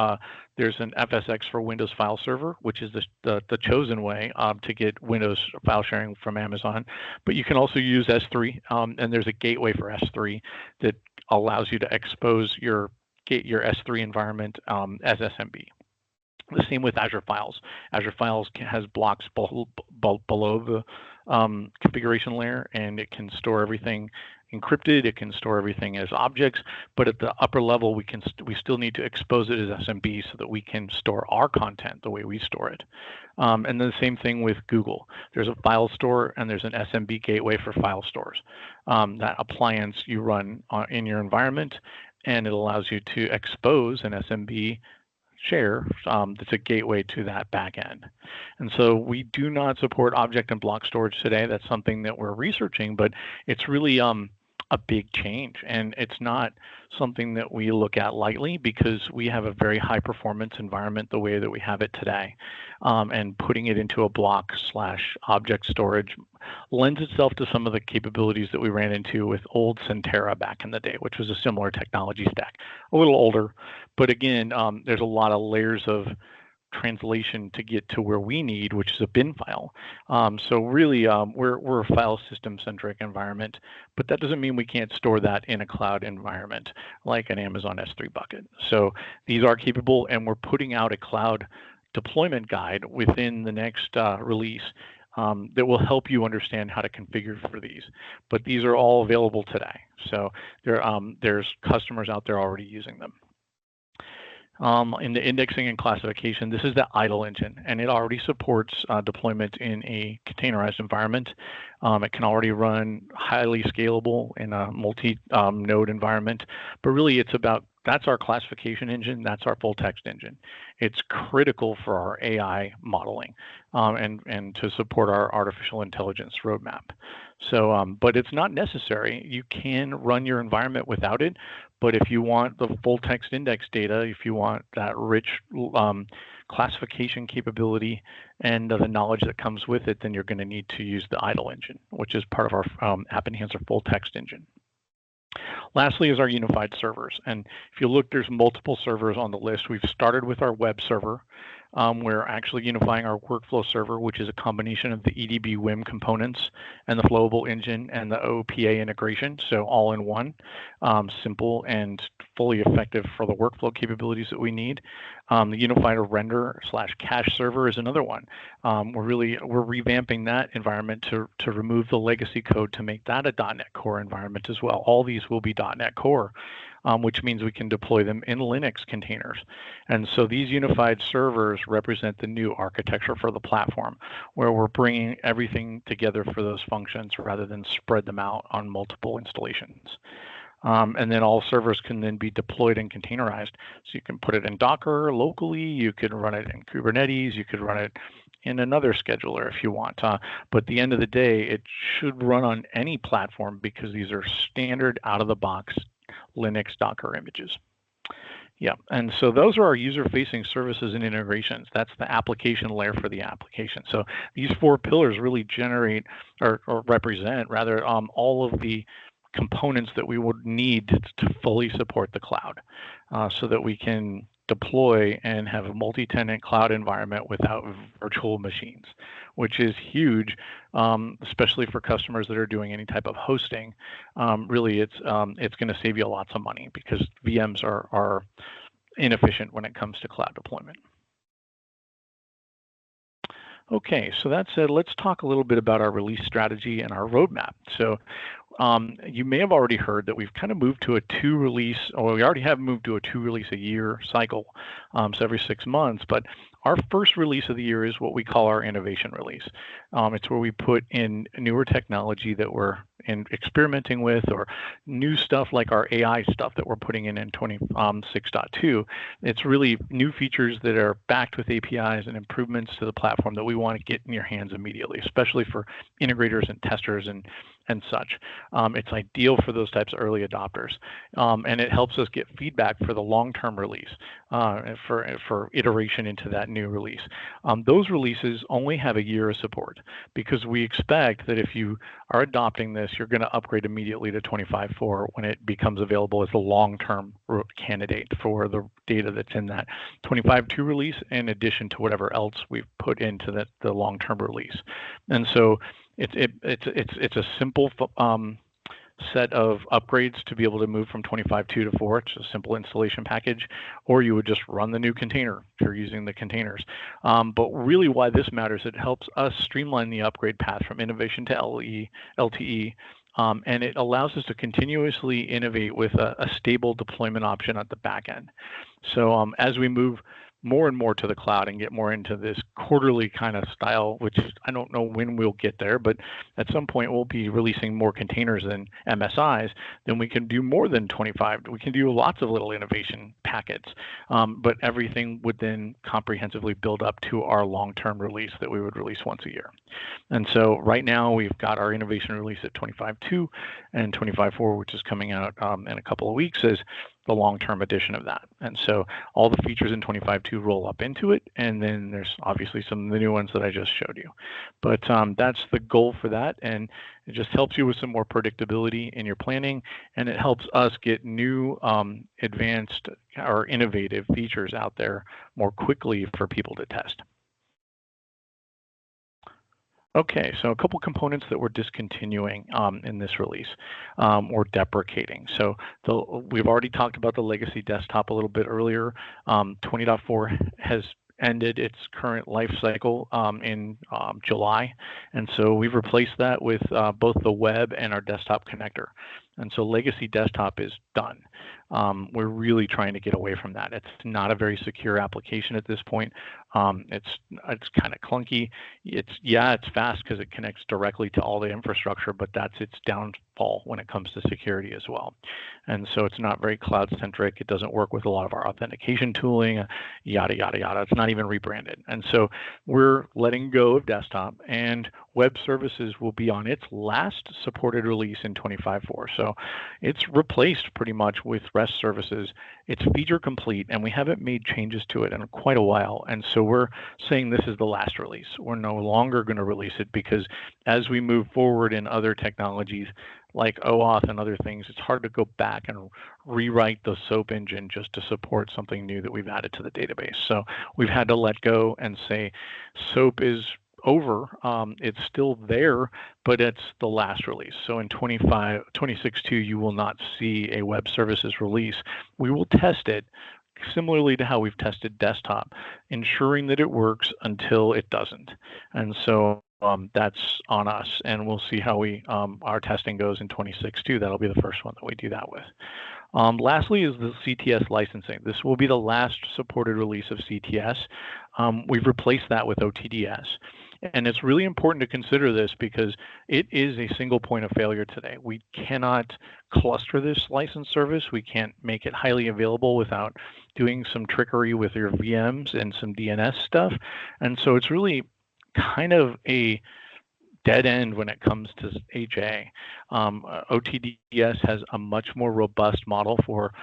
Speaker 1: There's an FSX for Windows File Server, which is the chosen way to get Windows file sharing from Amazon. But you can also use S3, and there's a gateway for S3 that allows you to expose your S3 environment as SMB. The same with Azure Files. Azure Files has blocks below the configuration layer, and it can store everything encrypted. It can store everything as objects, but at the upper level, we still need to expose it as SMB so that we can store our content the way we store it. And then the same thing with Google. There's a file store and there's an SMB gateway for file stores. That appliance you run in your environment, and it allows you to expose an SMB share that's a gateway to that back end. And so we do not support object and block storage today. That's something that we're researching, but it's really a big change, and it's not something that we look at lightly, because we have a very high performance environment the way that we have it today, and putting it into a block/object storage lends itself to some of the capabilities that we ran into with old Centera back in the day, which was a similar technology stack, a little older, but again, there's a lot of layers of translation to get to where we need, which is a bin file. So really, we're a file system centric environment, but that doesn't mean we can't store that in a cloud environment like an Amazon S3 bucket. So these are capable, and we're putting out a cloud deployment guide within the next release that will help you understand how to configure for these. But these are all available today. So there's customers out there already using them. In the indexing and classification, this is the idle engine, and it already supports deployment in a containerized environment. It can already run highly scalable in a multi-node environment, but really that's our classification engine, that's our full text engine. It's critical for our AI modeling and to support our artificial intelligence roadmap. So, but it's not necessary. You can run your environment without it, but if you want the full text index data, if you want that rich classification capability and the knowledge that comes with it, then you're going to need to use the idle engine, which is part of our AppEnhancer full text engine. Lastly is our unified servers. And if you look, there's multiple servers on the list. We've started with our web server. We're actually unifying our workflow server, which is a combination of the EDB WIM components and the Flowable engine and the OPA integration. So all in one, simple and fully effective for the workflow capabilities that we need. The unified render/cache server is another one. We're revamping that environment to remove the legacy code to make that a .NET Core environment as well. All these will be .NET Core, which means we can deploy them in Linux containers. And so these unified servers represent the new architecture for the platform, where we're bringing everything together for those functions rather than spread them out on multiple installations. And then all servers can then be deployed and containerized. So you can put it in Docker locally, you could run it in Kubernetes, you could run it in another scheduler if you want. But at the end of the day, it should run on any platform because these are standard out-of-the-box Linux Docker images. Yeah, and so those are our user-facing services and integrations. That's the application layer for the application. So these four pillars really generate or represent rather all of the components that we would need to fully support the cloud so that we can deploy and have a multi-tenant cloud environment without virtual machines, which is huge, especially for customers that are doing any type of hosting. Really, it's going to save you lots of money because VMs are inefficient when it comes to cloud deployment. Okay, so that said, let's talk a little bit about our release strategy and our roadmap. So you may have already heard that we've kind of moved to a we already have moved to a 2-release a year cycle, so every 6 months. But our first release of the year is what we call our innovation release. It's where we put in newer technology that we're experimenting with, or new stuff like our AI stuff that we're putting in 6.2. It's really new features that are backed with APIs and improvements to the platform that we want to get in your hands immediately, especially for integrators and testers and such. It's ideal for those types of early adopters, and it helps us get feedback for the long-term release, for iteration into that new release. Those releases only have a year of support because we expect that if you are adopting this, you're going to upgrade immediately to 25.4 when it becomes available as a long-term candidate for the data that's in that 25.2 release, in addition to whatever else we've put into the long-term release. And so it's a simple set of upgrades to be able to move from 25.2 to 4. It's a simple installation package, or you would just run the new container if you're using the containers. But really why this matters, it helps us streamline the upgrade path from innovation to LTE, and it allows us to continuously innovate with a stable deployment option at the back end. So as we move more and more to the cloud and get more into this quarterly kind of style, which I don't know when we'll get there, but at some point we'll be releasing more containers than MSIs, then we can do more than 25. We can do lots of little innovation packets, but everything would then comprehensively build up to our long-term release that we would release once a year. And so right now we've got our innovation release at 25.2 and 25.4, which is coming out in a couple of weeks, the long-term edition of that. And so all the features in 25.2 roll up into it, and then there's obviously some of the new ones that I just showed you. But that's the goal for that, and it just helps you with some more predictability in your planning, and it helps us get new advanced or innovative features out there more quickly for people to test. Okay, so a couple components that we're discontinuing in this release or deprecating. So we've already talked about the legacy desktop a little bit earlier. 20.4 has ended its current life cycle in July, and so we've replaced that with both the web and our desktop connector. And so legacy desktop is done. We're really trying to get away from that. It's not a very secure application at this point. It's kind of clunky. It's fast because it connects directly to all the infrastructure, but that's its downfall when it comes to security as well. And so it's not very cloud centric. It doesn't work with a lot of our authentication tooling, yada, yada, yada. It's not even rebranded. And so we're letting go of desktop, and web services will be on its last supported release in 25.4. So it's replaced pretty much with REST services. It's feature complete, and we haven't made changes to it in quite a while. And so we're saying this is the last release. We're no longer going to release it because as we move forward in other technologies like OAuth and other things, it's hard to go back and rewrite the SOAP engine just to support something new that we've added to the database. So we've had to let go and say SOAP is over. It's still there, but it's the last release. So in 26.2, you will not see a web services release. We will test it similarly to how we've tested desktop, ensuring that it works until it doesn't. And so that's on us, and we'll see how our testing goes in 26.2. That'll be the first one that we do that with. Lastly is the CTS licensing. This will be the last supported release of CTS. We've replaced that with OTDS. And it's really important to consider this because it is a single point of failure today. We cannot cluster this license service. We can't make it highly available without doing some trickery with your VMs and some DNS stuff. And so it's really kind of a dead end when it comes to HA. OTDS has a much more robust model for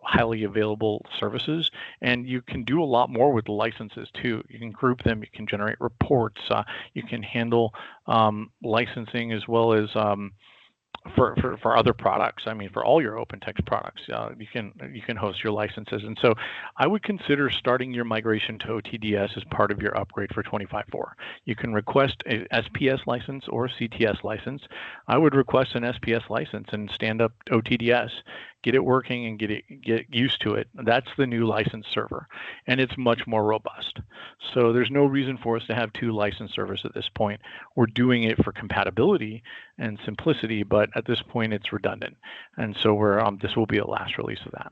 Speaker 1: highly available services, and you can do a lot more with the licenses too. You can group them, you can generate reports, you can handle licensing as well as for other products. I mean, for all your OpenText products, you can host your licenses. And so I would consider starting your migration to OTDS as part of your upgrade for 25.4. You can request a SPS license or a CTS license. I would request an SPS license and stand up OTDS, get it working and get used to it. That's the new license server, and it's much more robust. So there's no reason for us to have two license servers at this point. We're doing it for compatibility and simplicity, but at this point it's redundant. And so this will be a last release of that.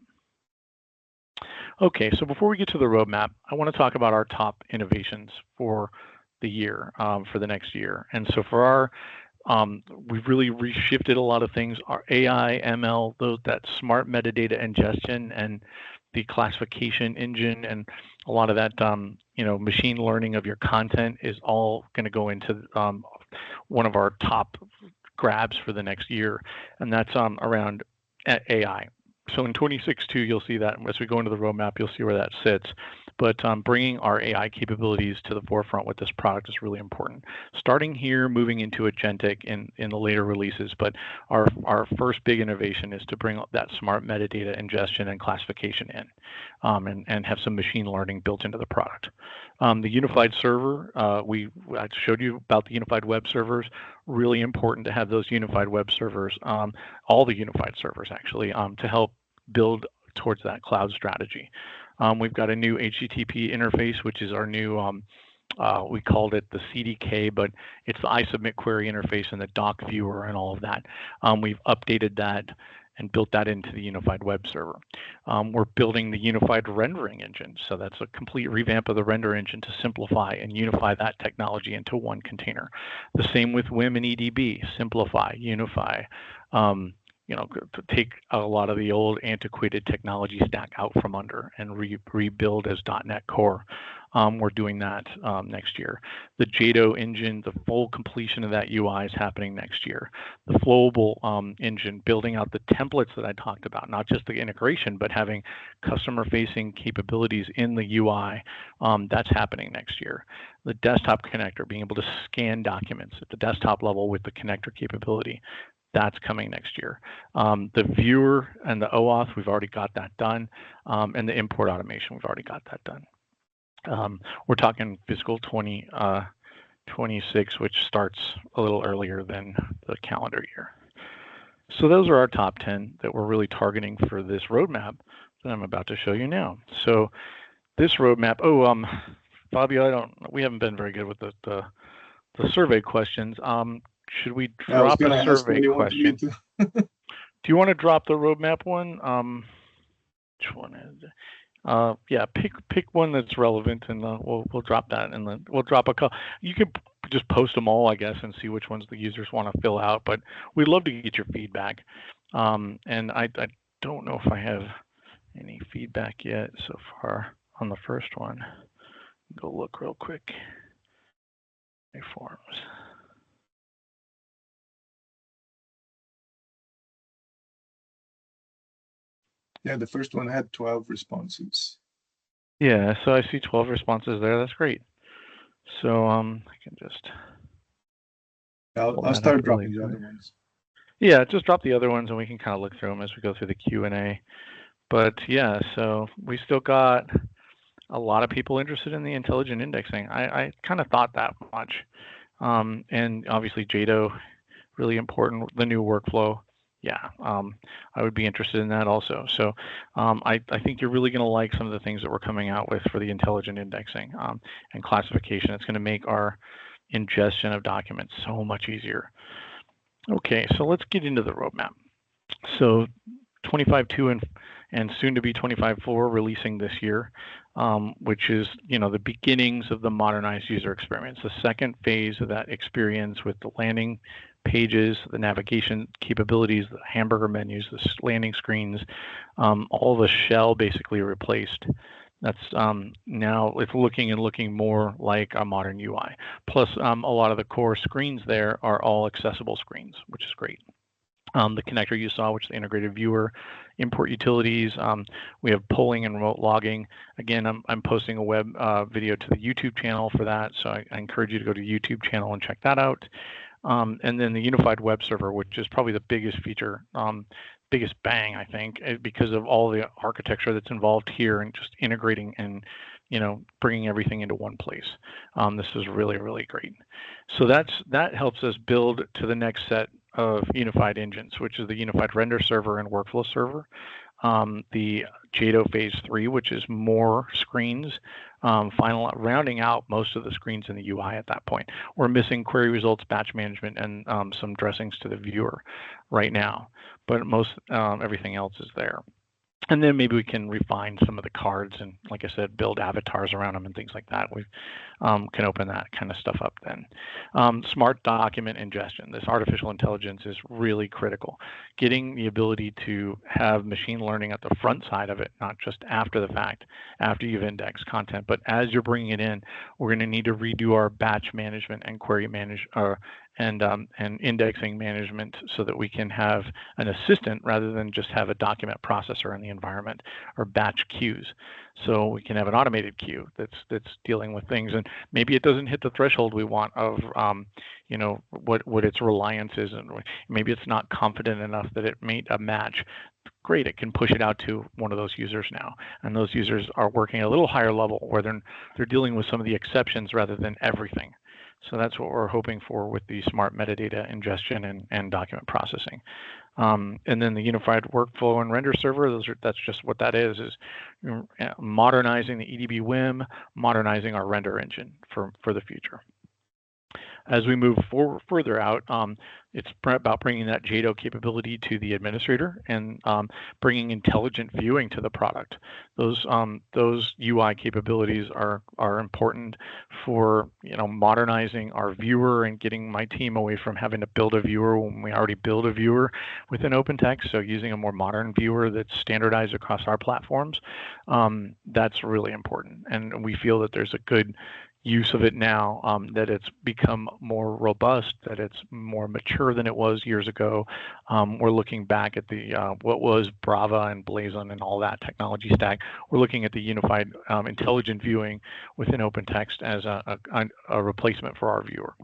Speaker 1: Okay, so before we get to the roadmap, I want to talk about our top innovations for the year, for the next year. And so for our we've really reshifted a lot of things. Our AI, ML, that smart metadata ingestion and the classification engine and a lot of that, machine learning of your content is all going to go into one of our top grabs for the next year, and that's around AI. So in 26.2, you'll see that as we go into the roadmap, you'll see where that sits. But bringing our AI capabilities to the forefront with this product is really important. Starting here, moving into agentic in the later releases. But our first big innovation is to bring that smart metadata ingestion and classification in, and have some machine learning built into the product. The unified server, I showed you about the unified web servers. Really important to have those unified web servers, all the unified servers actually, to help build towards that cloud strategy. We've got a new HTTP interface, which is our new, we called it the CDK, but it's the iSubmit query interface and the doc viewer and all of that. We've updated that and built that into the unified web server. We're building the unified rendering engine. So that's a complete revamp of the render engine to simplify and unify that technology into one container. The same with WIM and EDB, simplify, unify, to take a lot of the old antiquated technology stack out from under and rebuild as .NET Core. we're doing that next year. The JADO engine, the full completion of that UI is happening next year. The Flowable engine, building out the templates that I talked about, not just the integration, but having customer-facing capabilities in the UI, that's happening next year. The desktop connector, being able to scan documents at the desktop level with the connector capability, that's coming next year. The viewer and the OAuth, we've already got that done, and the import automation, we've already got that done. We're talking fiscal 2026, which starts a little earlier than the calendar year. So those are our top 10 that we're really targeting for this roadmap that I'm about to show you now. So this roadmap, Fabio, we haven't been very good with the survey questions. Should we drop a survey question? Do you want to drop the roadmap one? Which one is it? Yeah, pick one that's relevant, and we'll drop that, and then we'll drop a couple. You can just post them all, I guess, and see which ones the users want to fill out. But we'd love to get your feedback. And I don't know if I have any feedback yet so far on the first one. Go look real quick. My forms.
Speaker 2: Yeah, the first one had 12 responses.
Speaker 1: Yeah, so I see 12 responses there. That's great. So I can just.
Speaker 2: I'll start dropping the other ones.
Speaker 1: Yeah, just drop the other ones, and we can kind of look through them as we go through the Q&A. But yeah, so we still got a lot of people interested in the intelligent indexing. I kind of thought that much. And obviously JADO, really important, the new workflow. Yeah, I would be interested in that also. So I think you're really going to like some of the things that we're coming out with for the intelligent indexing and classification. It's going to make our ingestion of documents so much easier. Okay, so let's get into the roadmap. So 25.2 and soon to be 25.4 releasing this year, which is the beginnings of the modernized user experience, the second phase of that experience with the landing pages, the navigation capabilities, the hamburger menus, the landing screens, all the shell basically replaced. That's now it's looking more like a modern UI. Plus, a lot of the core screens there are all accessible screens, which is great. The connector you saw, which is the integrated viewer, import utilities. We have polling and remote logging. Again, I'm posting a web video to the YouTube channel for that, so I encourage you to go to the YouTube channel and check that out. And then the unified web server, which is probably the biggest feature, biggest bang, I think, because of all the architecture that's involved here and just integrating and bringing everything into one place. This is really, really great. So that helps us build to the next set of unified engines, which is the unified render server and workflow server. The JADO phase 3, which is more screens, rounding out most of the screens in the UI at that point. We're missing query results, batch management, and some dressings to the viewer right now, but most everything else is there. And then maybe we can refine some of the cards and, like I said, build avatars around them and things like that. We can open that kind of stuff up then. Smart document ingestion. This artificial intelligence is really critical. Getting the ability to have machine learning at the front side of it, not just after the fact, after you've indexed content, but as you're bringing it in, we're going to need to redo our batch management and query and indexing management so that we can have an assistant rather than just have a document processor in the environment or batch queues. So we can have an automated queue that's dealing with things, and maybe it doesn't hit the threshold we want of what its reliance is, and maybe it's not confident enough that it made a match. Great, it can push it out to one of those users now, and those users are working at a little higher level where they're dealing with some of the exceptions rather than everything. So that's what we're hoping for with the smart metadata ingestion and document processing. And then the unified workflow and render server, that's just what that is modernizing the EDB WIM, modernizing our render engine for the future. As we move further out, it's about bringing that JADO capability to the administrator and bringing intelligent viewing to the product. Those UI capabilities are important for modernizing our viewer and getting my team away from having to build a viewer when we already build a viewer within OpenText. So using a more modern viewer that's standardized across our platforms, that's really important. And we feel that there's a good use of it now, that it's become more robust, that it's more mature than it was years ago. We're looking back at the what was Brava and Blazon and all that technology stack. We're looking at the unified intelligent viewing within OpenText as a replacement for our viewer.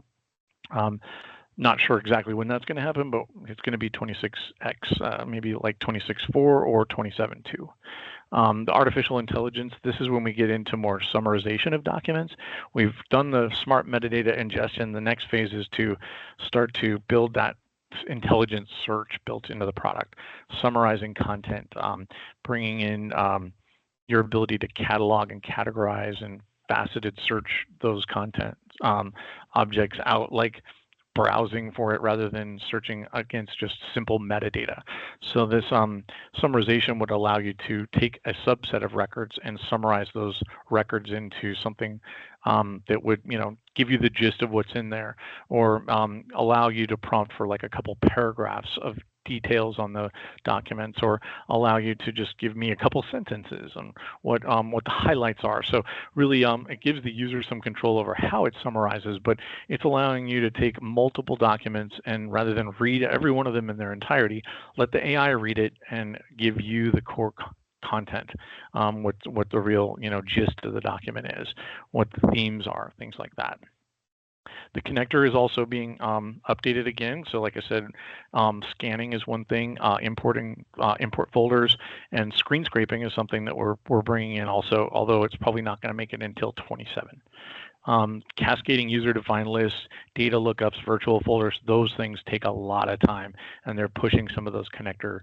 Speaker 1: Not sure exactly when that's going to happen, but it's going to be 26x, maybe like 26.4 or 27.2. The artificial intelligence, this is when we get into more summarization of documents. We've done the smart metadata ingestion. The next phase is to start to build that intelligent search built into the product, summarizing content, bringing in your ability to catalog and categorize and faceted search those content objects out, like browsing for it rather than searching against just simple metadata. So this summarization would allow you to take a subset of records and summarize those records into something that would give you the gist of what's in there, or allow you to prompt for like a couple paragraphs of details on the documents, or allow you to just give me a couple sentences on what the highlights are. So really it gives the user some control over how it summarizes, but it's allowing you to take multiple documents and rather than read every one of them in their entirety, let the AI read it and give you the core content, what the real gist of the document is, what the themes are, things like that. The connector is also being updated again. So like I said, scanning is one thing, importing import folders, and screen scraping is something that we're bringing in also, although it's probably not going to make it until 27. Cascading user-defined lists, data lookups, virtual folders, those things take a lot of time, and they're pushing some of those connector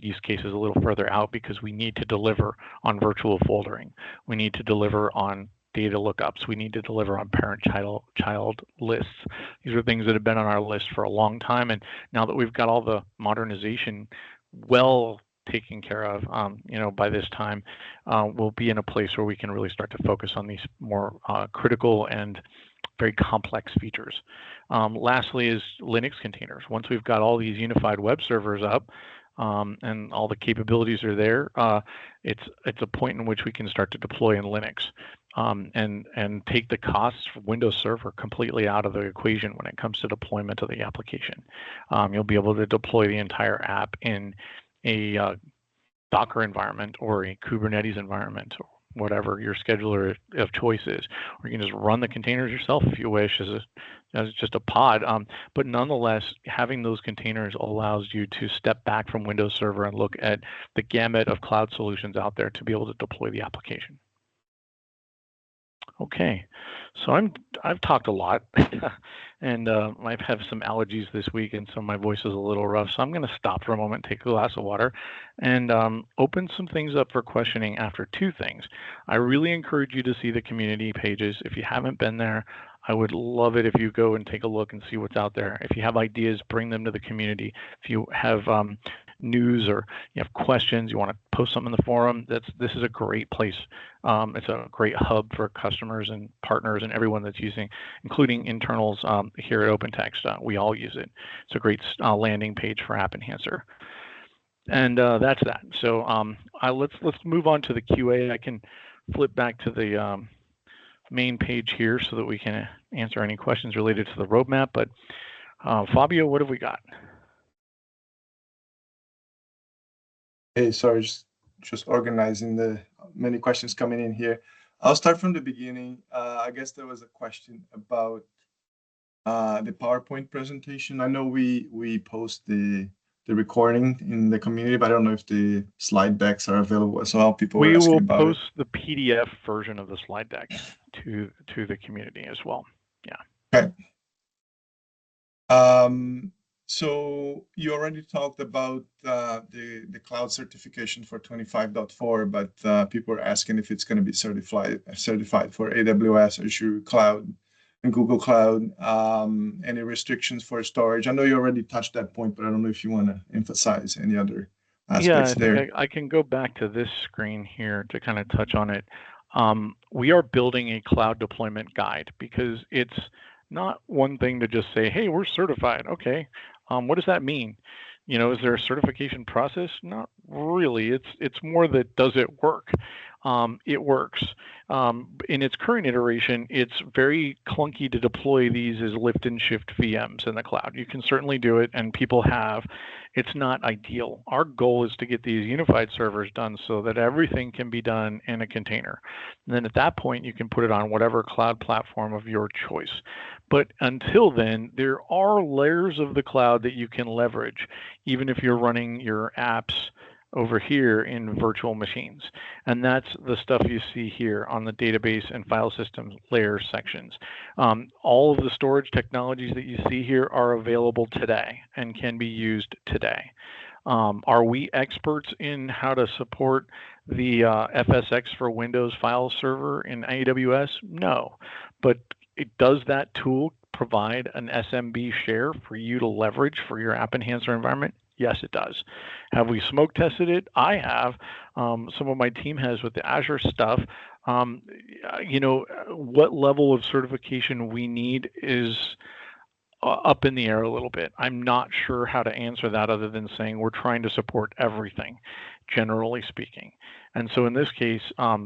Speaker 1: use cases a little further out because we need to deliver on virtual foldering. We need to deliver on data lookups. We need to deliver on parent-child lists. These are things that have been on our list for a long time, and now that we've got all the modernization well taken care of, by this time, we'll be in a place where we can really start to focus on these more critical and very complex features. Lastly is Linux containers. Once we've got all these unified web servers up, and all the capabilities are there, it's a point in which we can start to deploy in Linux, and take the costs for Windows Server completely out of the equation when it comes to deployment of the application. You'll be able to deploy the entire app in a Docker environment or a Kubernetes environment, or whatever your scheduler of choice is, or you can just run the containers yourself if you wish as just a pod. But nonetheless, having those containers allows you to step back from Windows Server and look at the gamut of cloud solutions out there to be able to deploy the application. Okay, so I've talked a lot, and I have some allergies this week, and so my voice is a little rough. So I'm going to stop for a moment, take a glass of water, and open some things up for questioning after two things. I really encourage you to see the community pages. If you haven't been there, I would love it if you go and take a look and see what's out there. If you have ideas, bring them to the community. If you have news or you have questions, you want to post something in the forum, this is a great place. It's a great hub for customers and partners and everyone that's using, including internals here at OpenText. We all use it. It's a great landing page for AppEnhancer. And that's that. So let's move on to the QA. I can flip back to the main page here so that we can answer any questions related to the roadmap. But Fabio, what have we got?
Speaker 2: Hey, sorry, just organizing the many questions coming in here. I'll start from the beginning. I guess there was a question about the PowerPoint presentation. I know we post the recording in the community, but I don't know if the slide decks are available as well. People were asking about it.
Speaker 1: We will post the PDF version of the slide deck to the community as well. Yeah.
Speaker 2: Okay. So you already talked about the cloud certification for 25.4, but people are asking if it's going to be certified for AWS, Azure Cloud. in Google Cloud? Any restrictions for storage? I know you already touched that point, but I don't know if you want to emphasize any other
Speaker 1: Yeah,
Speaker 2: aspects
Speaker 1: I think
Speaker 2: there.
Speaker 1: I can go back to this screen here to kind of touch on it. We are building a cloud deployment guide because it's not one thing to just say, hey, we're certified. Okay, what does that mean? Is there a certification process? Not really. It's more that does it work? It works. In its current iteration, it's very clunky to deploy these as lift and shift VMs in the cloud. You can certainly do it, and people have. It's not ideal. Our goal is to get these unified servers done so that everything can be done in a container. And then at that point, you can put it on whatever cloud platform of your choice. But until then, there are layers of the cloud that you can leverage, even if you're running your apps over here in virtual machines. And that's the stuff you see here on the database and file systems layer sections. All of the storage technologies that you see here are available today and can be used today. Are we experts in how to support the FSX for Windows file server in AWS? No, but does that tool provide an SMB share for you to leverage for your AppEnhancer environment? Yes, it does. Have we smoke tested it? I have. Some of my team has with the Azure stuff. What level of certification we need is up in the air a little bit. I'm not sure how to answer that other than saying we're trying to support everything, generally speaking. And so in this case,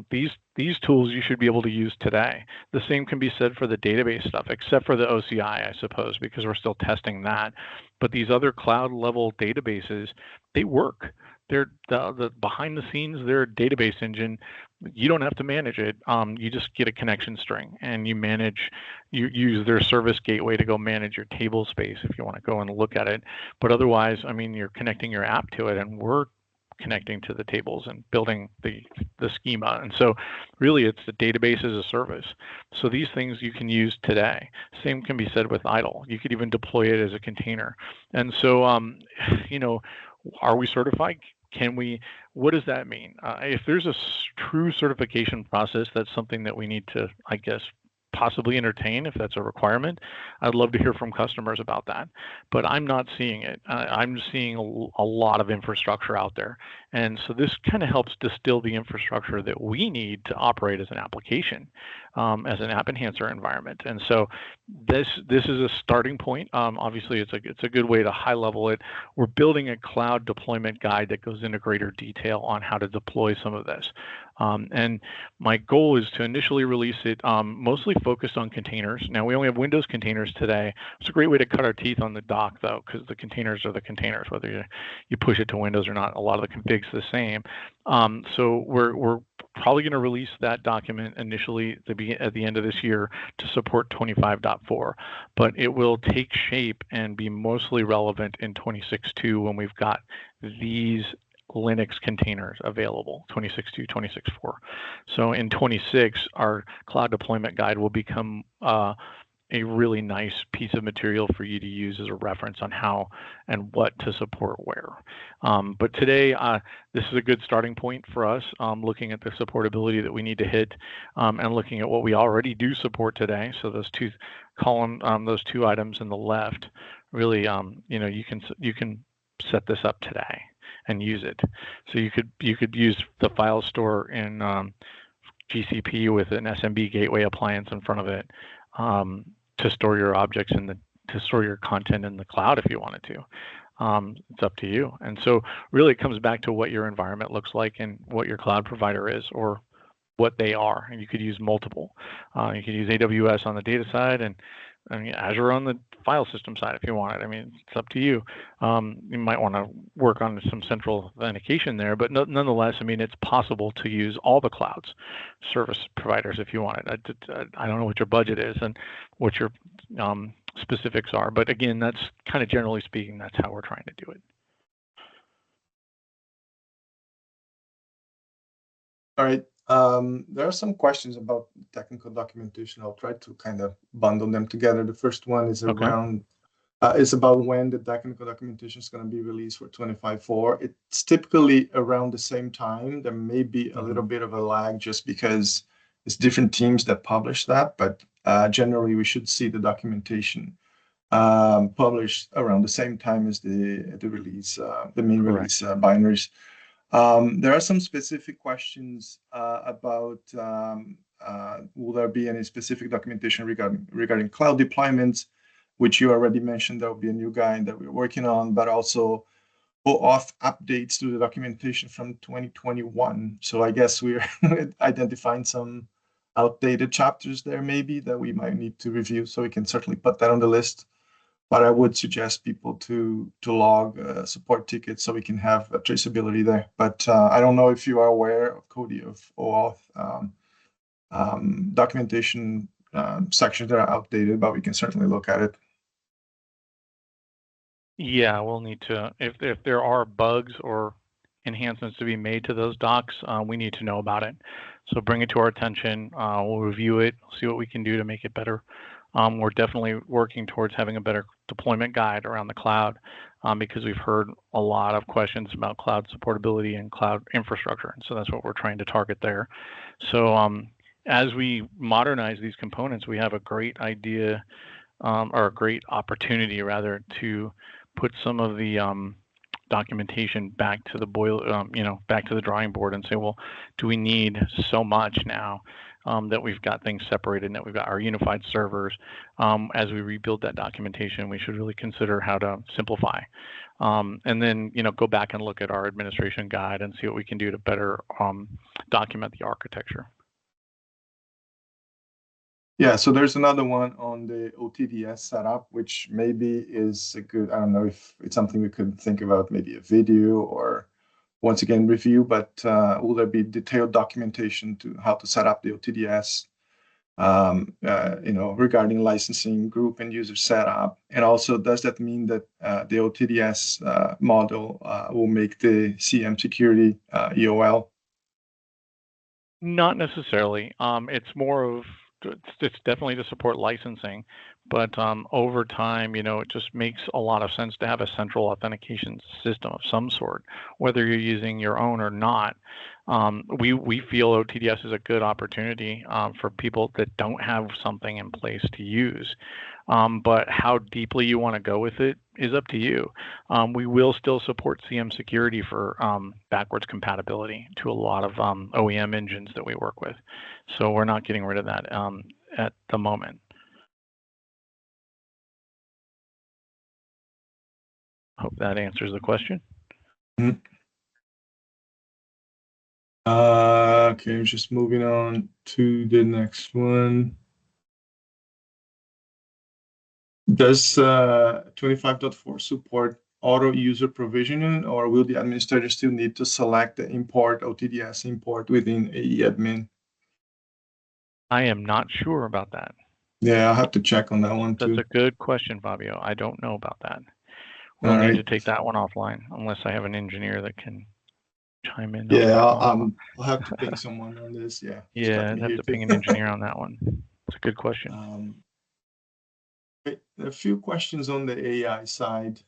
Speaker 1: these tools you should be able to use today. The same can be said for the database stuff, except for the OCI, I suppose, because we're still testing that. But these other cloud level databases, they work. They're the behind the scenes, they're a database engine. You don't have to manage it. You just get a connection string and you use their service gateway to go manage your table space if you want to go and look at it. But otherwise, I mean, you're connecting your app to it, and we're connecting to the tables and building the schema. And so really it's the database as a service. So these things you can use today. Same can be said with idle. You could even deploy it as a container. And so, are we certified? What does that mean? If there's a true certification process, that's something that we need to, I guess, possibly entertain if that's a requirement. I'd love to hear from customers about that, but I'm not seeing it. I'm seeing a lot of infrastructure out there. And so this kind of helps distill the infrastructure that we need to operate as an application, as an AppEnhancer environment. And so this is a starting point. Obviously, it's a good way to high level it. We're building a cloud deployment guide that goes into greater detail on how to deploy some of this. And my goal is to initially release it mostly focused on containers. Now, we only have Windows containers today. It's a great way to cut our teeth on the dock, though, because the containers are the containers, whether you push it to Windows or not. A lot of the config's the same. So we're probably going to release that document initially at the end of this year to support 25.4, but it will take shape and be mostly relevant in 26.2 when we've got these Linux containers available, 26.2, 26.4. So in 26, our cloud deployment guide will become a really nice piece of material for you to use as a reference on how and what to support where. But today, this is a good starting point for us, looking at the supportability that we need to hit and looking at what we already do support today. So those two those two items in the left, really, you can set this up today and use it. So you could use the file store in GCP with an SMB gateway appliance in front of it to store your objects to store your content in the cloud if you wanted to. It's up to you. And so really it comes back to what your environment looks like and what your cloud provider is or what they are. And you could use multiple. You could use AWS on the data side and Azure on the file system side if you want it. I mean, it's up to you. You might want to work on some central authentication there, but nonetheless, I mean, it's possible to use all the clouds, service providers if you want it. I don't know what your budget is and what your specifics are, but again, that's kind of generally speaking, that's how we're trying to do it.
Speaker 2: All right. There are some questions about technical documentation. I'll try to kind of bundle them together. The first one is around, is about when the technical documentation is going to be released for 25.4. It's typically around the same time. There may be a little bit of a lag just because it's different teams that publish that, but generally we should see the documentation published around the same time as the release, the main release binaries. There are some specific questions about will there be any specific documentation regarding cloud deployments, which you already mentioned. There will be a new guide that we're working on, but also OAuth updates to the documentation from 2021. So I guess we're identifying some outdated chapters there maybe that we might need to review. So we can certainly put that on the list. But I would suggest people to log support tickets so we can have traceability there. But I don't know if you are aware of Cody of OAuth documentation sections that are outdated, but we can certainly look at it.
Speaker 1: Yeah, we'll need to, if there are bugs or enhancements to be made to those docs, we need to know about it. So bring it to our attention. We'll review it, see what we can do to make it better. We're definitely working towards having a better deployment guide around the cloud because we've heard a lot of questions about cloud supportability and cloud infrastructure. And so that's what we're trying to target there. So as we modernize these components, we have a great idea or a great opportunity rather to put some of the documentation back to the back to the drawing board and say, well, do we need so much now that we've got things separated and that we've got our unified servers? As we rebuild that documentation, we should really consider how to simplify. And then, go back and look at our administration guide and see what we can do to better document the architecture.
Speaker 2: Yeah, so there's another one on the OTDS setup, which maybe is a good, I don't know if it's something we could think about, maybe a video or once again review, but will there be detailed documentation to how to set up the OTDS, regarding licensing, group and user setup? And also, does that mean that the OTDS model will make the CM security EOL?
Speaker 1: Not necessarily. It's more of, it's definitely to support licensing, but over time, it just makes a lot of sense to have a central authentication system of some sort, whether you're using your own or not. We feel OTDS is a good opportunity for people that don't have something in place to use. But how deeply you want to go with it is up to you. We will still support CM security for backwards compatibility to a lot of OEM engines that we work with. So we're not getting rid of that at the moment. Hope that answers the question.
Speaker 2: Mm-hmm. Okay, just moving on to the next one. Does 25.4 support auto user provisioning, or will the administrator still need to select the import OTDS import within AE admin?
Speaker 1: I am not sure about that.
Speaker 2: Yeah, I'll have to check on that one too.
Speaker 1: That's a good question, Fabio. I don't know about that. We'll need to take that one offline, unless I have an engineer that can chime in.
Speaker 2: Yeah, I'll have to ping someone on this. Yeah.
Speaker 1: Yeah, I'd have to ping an engineer on that one. It's a good question.
Speaker 2: A few questions on the AI side.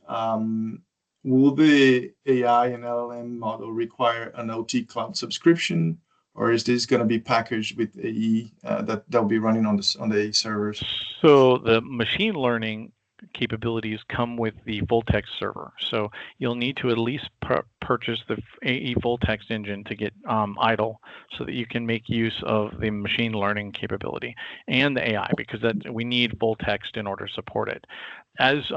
Speaker 2: Will the AI and LLM model require an OT cloud subscription, or is this going to be packaged with AE that'll be running on the AE servers?
Speaker 1: So the machine learning capabilities come with the full text server. So you'll need to at least purchase the AE full text engine to get idle so that you can make use of the machine learning capability and the AI, because we need full text in order to support it. As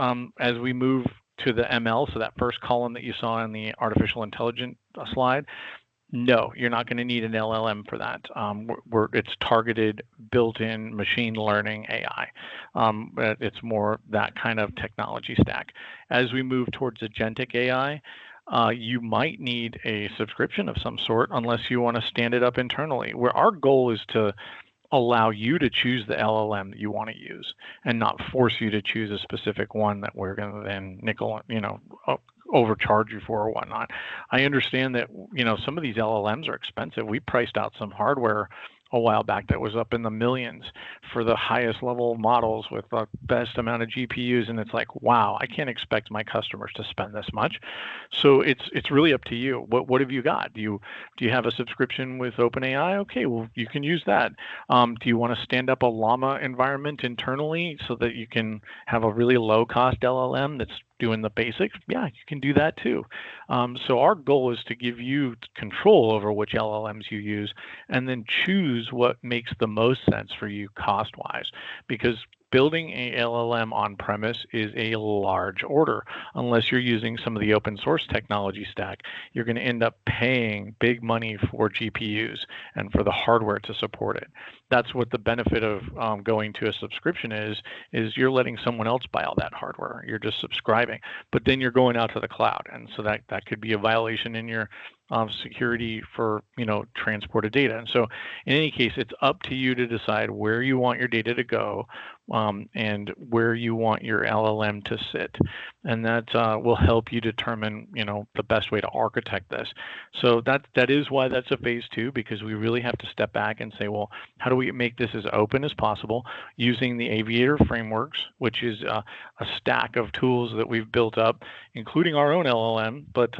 Speaker 1: we move to the ML, so that first column that you saw in the artificial intelligence slide, no, you're not going to need an LLM for that. It's targeted, built-in machine learning AI. It's more that kind of technology stack. As we move towards agentic AI, you might need a subscription of some sort, unless you want to stand it up internally. Where our goal is to allow you to choose the LLM that you want to use, and not force you to choose a specific one that we're going to then overcharge you for or whatnot. I understand that some of these LLMs are expensive. We priced out some hardware a while back that was up in the millions for the highest level models with the best amount of GPUs, and it's like, wow, I can't expect my customers to spend this much. So it's really up to you. What have you got? Do you have a subscription with OpenAI? Okay, well, you can use that. Do you want to stand up a Llama environment internally so that you can have a really low cost LLM that's doing the basics? Yeah, you can do that too. So our goal is to give you control over which LLMs you use and then choose what makes the most sense for you cost wise, because building a LLM on premise is a large order. Unless you're using some of the open source technology stack, you're going to end up paying big money for GPUs and for the hardware to support it. That's what the benefit of going to a subscription is you're letting someone else buy all that hardware. You're just subscribing, but then you're going out to the cloud, and so that could be a violation in your security for transport of data. And so in any case, it's up to you to decide where you want your data to go and where you want your LLM to sit, and that will help you determine the best way to architect this. So that is why that's a phase 2, because we really have to step back and say, well, how do we make this as open as possible using the Aviator frameworks, which is a stack of tools that we've built up, including our own LLM. But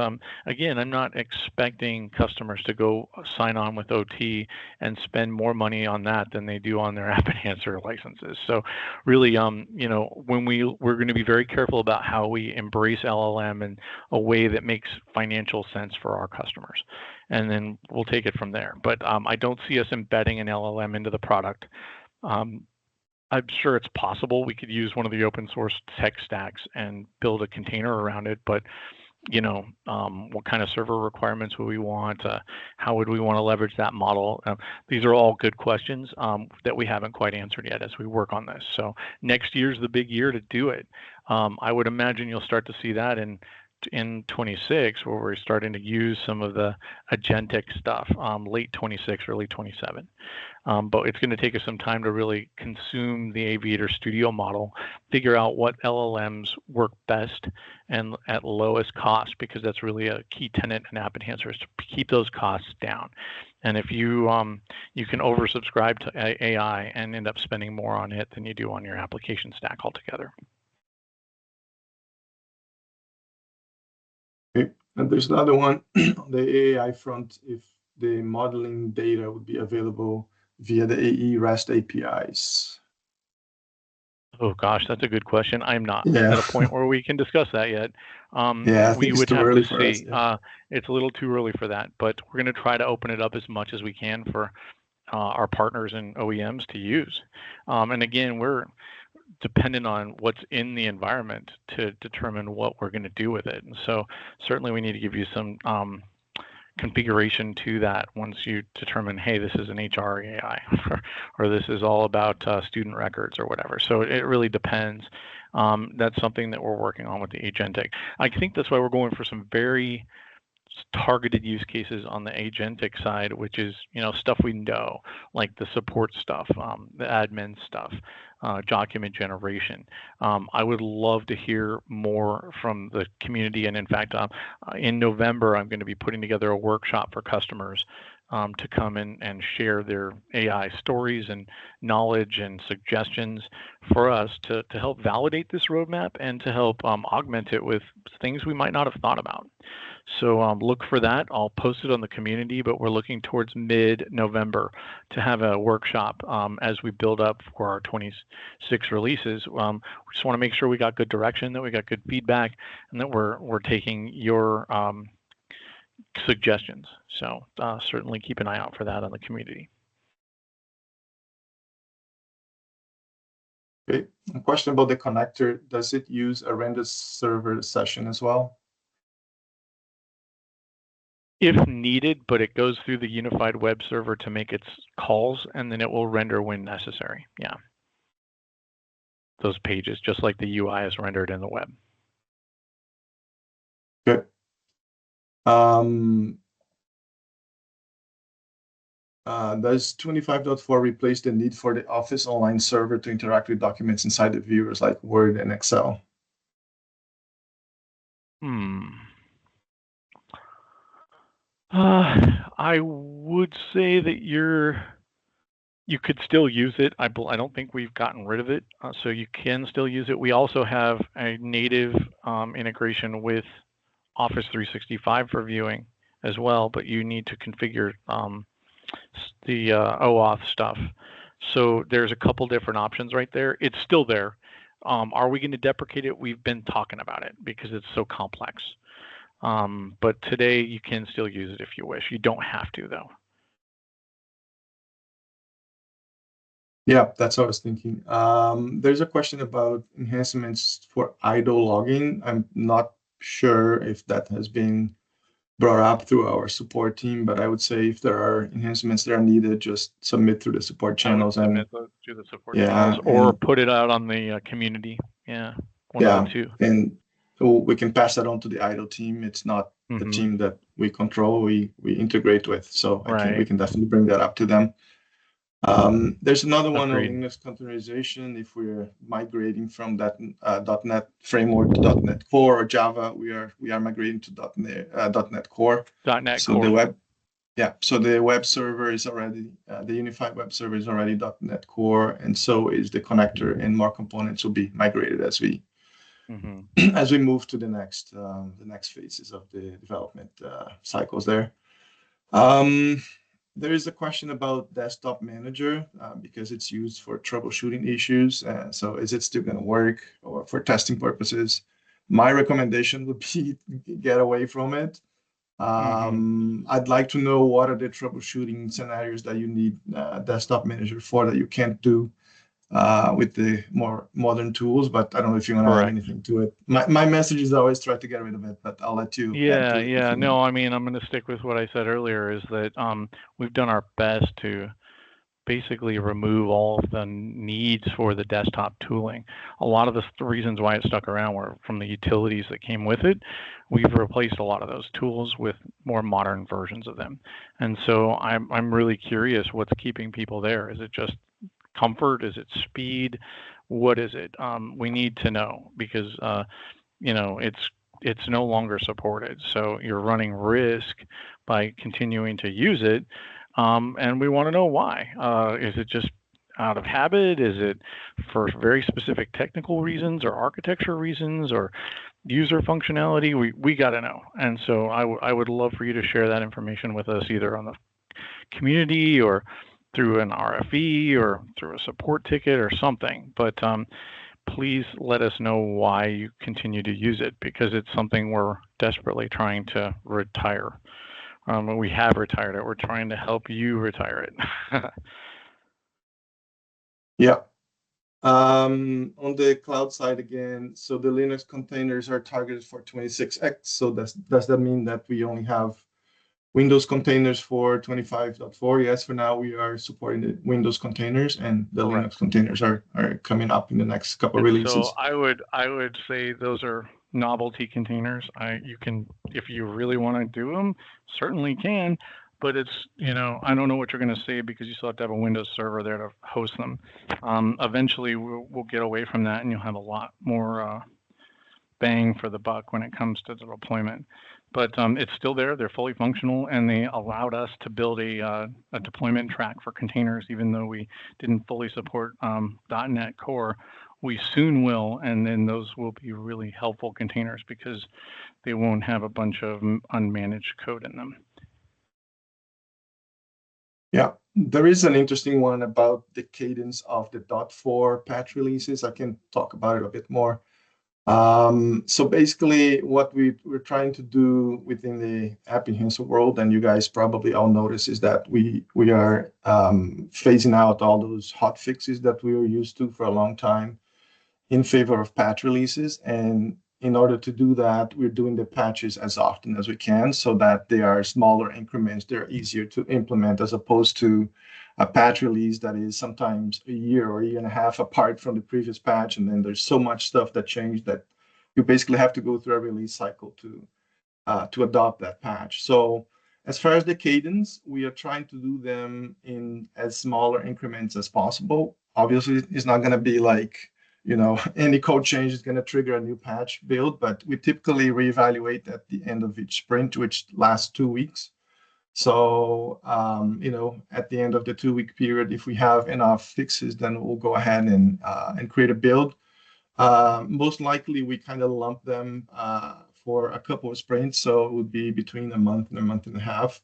Speaker 1: again, I'm not expecting customers to go sign on with OT and spend more money on that than they do on their AppEnhancer licenses. So really, when we're going to be very careful about how we embrace LLM in a way that makes financial sense for our customers, and then we'll take it from there. But I don't see us embedding an LLM into the product. I'm sure it's possible we could use one of the open source tech stacks and build a container around it, but what kind of server requirements would we want? How would we want to leverage that model? These are all good questions that we haven't quite answered yet as we work on this. So next year's the big year to do it. I would imagine you'll start to see that in 26, where we're starting to use some of the agentic stuff, late 26, early 27. But it's going to take us some time to really consume the Aviator Studio model, figure out what LLMs work best and at lowest cost, because that's really a key tenet in AppEnhancer, is to keep those costs down. And if you can oversubscribe to AI and end up spending more on it than you do on your application stack altogether.
Speaker 2: Okay. And there's another one on the AI front, if the modeling data would be available via the AE REST APIs.
Speaker 1: Oh gosh, that's a good question. I'm not
Speaker 2: Yeah.
Speaker 1: at a point where we can discuss that yet.
Speaker 2: Yeah, I think
Speaker 1: We
Speaker 2: it's
Speaker 1: would
Speaker 2: too
Speaker 1: have
Speaker 2: early
Speaker 1: to
Speaker 2: for us.
Speaker 1: see.
Speaker 2: Yeah.
Speaker 1: It's a little too early for that, but we're going to try to open it up as much as we can for our partners and OEMs to use. And again, we're dependent on what's in the environment to determine what we're going to do with it. And so certainly we need to give you some configuration to that once you determine, hey, this is an HR AI or this is all about student records or whatever. So it really depends. That's something that we're working on with the agentic. I think that's why we're going for some very targeted use cases on the agentic side, which is stuff we know, like the support stuff, the admin stuff, document generation. I would love to hear more from the community, and in fact, in November, I'm going to be putting together a workshop for customers to come in and share their AI stories and knowledge and suggestions for us to help validate this roadmap and to help augment it with things we might not have thought about. So look for that. I'll post it on the community, but we're looking towards mid-November to have a workshop as we build up for our 26 releases. We just want to make sure we got good direction, that we got good feedback, and that we're taking your suggestions. So certainly keep an eye out for that on the community.
Speaker 2: Okay. A question about the connector. Does it use a render server session as well?
Speaker 1: If needed, but it goes through the unified web server to make its calls, and then it will render when necessary. Yeah. Those pages, just like the UI is rendered in the web.
Speaker 2: Good. Does 25.4 replace the need for the Office Online server to interact with documents inside the viewers like Word and Excel?
Speaker 1: I would say that you're You could still use it. I don't think we've gotten rid of it, so you can still use it. We also have a native integration with Office 365 for viewing as well, but you need to configure the OAuth stuff. So there's a couple different options right there. It's still there. Are we going to deprecate it? We've been talking about it because it's so complex. But today you can still use it if you wish. You don't have to, though.
Speaker 2: Yeah, that's what I was thinking. There's a question about enhancements for idle logging. I'm not sure if that has been brought up through our support team, but I would say if there are enhancements that are needed, just submit through the support channels.
Speaker 1: I would submit those to the support
Speaker 2: yeah,
Speaker 1: channels or put it out on the community. Yeah, one of the two.
Speaker 2: And so we can pass that on to the idle team. It's not the team that we control. We integrate with, so we can definitely bring that up to them. There's another one on Linux containerization. If we're migrating from that .NET framework to .NET Core or Java, we are migrating to .NET Core.
Speaker 1: So
Speaker 2: the web server is already the unified web server is already .NET Core, and so is the connector, and more components will be migrated as we as we move to the next phases of the development cycles there. There is a question about Desktop Manager because it's used for troubleshooting issues. So is it still going to work, or for testing purposes? My recommendation would be get away from it. I'd like to know what are the troubleshooting scenarios that you need Desktop Manager for that you can't do with the more modern tools, but I don't know if you want to add anything to it. My message is always try to get rid of it, but I'll let you add to it.
Speaker 1: No, I mean, I'm going to stick with what I said earlier, is that we've done our best to basically remove all of the needs for the desktop tooling. A lot of the reasons why it stuck around were from the utilities that came with it. We've replaced a lot of those tools with more modern versions of them. And so I'm really curious what's keeping people there. Is it just comfort? Is it speed? What is it? We need to know, because it's no longer supported. So you're running risk by continuing to use it. And we want to know why. Is it just out of habit? Is it for very specific technical reasons or architecture reasons or user functionality? We got to know. And so I would love for you to share that information with us, either on the community or through an RFE or through a support ticket or something. But please let us know why you continue to use it, because it's something we're desperately trying to retire. We have retired it. We're trying to help you retire it.
Speaker 2: Yeah. On the cloud side again, so the Linux containers are targeted for 26x. So does that mean that we only have Windows containers for 25.4? Yes, for now we are supporting the Windows containers, and the Linux containers are coming up in the next couple of releases.
Speaker 1: So I would say those are novelty containers. You can, if you really want to do them, certainly can, but it's, I don't know what you're going to say, because you still have to have a Windows server there to host them. Eventually we'll get away from that, and you'll have a lot more bang for the buck when it comes to the deployment. But it's still there. They're fully functional, and they allowed us to build a deployment track for containers, even though we didn't fully support .NET Core. We soon will, and then those will be really helpful containers because they won't have a bunch of unmanaged code in them.
Speaker 2: Yeah, there is an interesting one about the cadence of the .4 patch releases. I can talk about it a bit more. So basically what we're trying to do within the AppEnhancer world, and you guys probably all notice, is that we are phasing out all those hot fixes that we were used to for a long time in favor of patch releases. And in order to do that, we're doing the patches as often as we can, so that they are smaller increments. They're easier to implement, as opposed to a patch release that is sometimes a year or a year and a half apart from the previous patch. And then there's so much stuff that changed that you basically have to go through a release cycle to adopt that patch. So as far as the cadence, we are trying to do them in as smaller increments as possible. Obviously, it's not going to be like, any code change is going to trigger a new patch build, but we typically reevaluate at the end of each sprint, which lasts 2 weeks. So, at the end of the 2-week period, if we have enough fixes, then we'll go ahead and create a build. Most likely, we kind of lump them for a couple of sprints, so it would be between a month and a month and a half,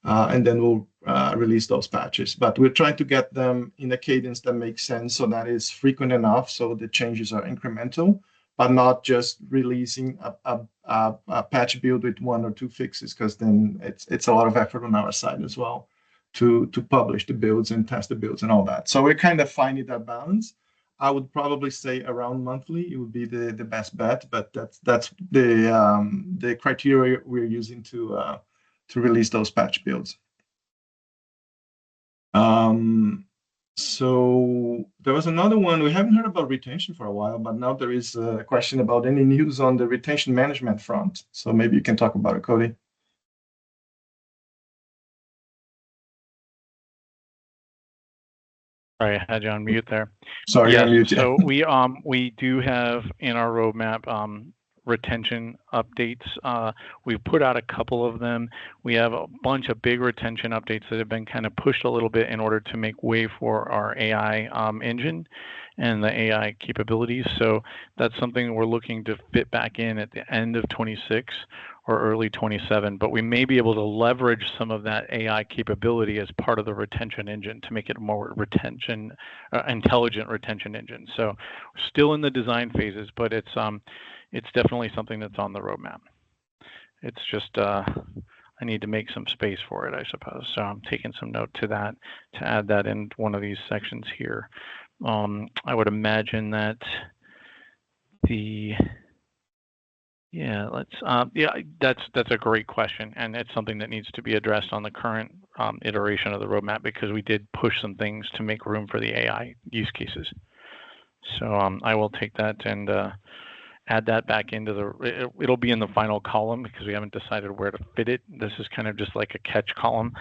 Speaker 2: and then we'll release those patches. But we're trying to get them in a cadence that makes sense, so that is frequent enough, so the changes are incremental, but not just releasing a patch build with 1 or 2 fixes, because then it's a lot of effort on our side as well to publish the builds and test the builds and all that. So we're kind of finding that balance. I would probably say around monthly it would be the best bet, but that's the criteria we're using to release those patch builds. So there was another one. We haven't heard about retention for a while, but now there is a question about any news on the retention management front. So maybe you can talk about it, Cody.
Speaker 1: Sorry, I had you on mute there.
Speaker 2: Sorry,
Speaker 1: yes,
Speaker 2: you're on mute.
Speaker 1: So we do have in our roadmap retention updates. We've put out a couple of them. We have a bunch of big retention updates that have been kind of pushed a little bit in order to make way for our AI engine and the AI capabilities. So that's something we're looking to fit back in at the end of 26 or early 27, but we may be able to leverage some of that AI capability as part of the retention engine to make it a more intelligent retention engine. So still in the design phases, but it's definitely something that's on the roadmap. It's just I need to make some space for it, I suppose. So I'm taking some note to that to add that in one of these sections here. I would imagine that that's a great question, and it's something that needs to be addressed on the current iteration of the roadmap, because we did push some things to make room for the AI use cases. So I will take that and add that back into it'll be in the final column because we haven't decided where to fit it. This is kind of just like a catch column.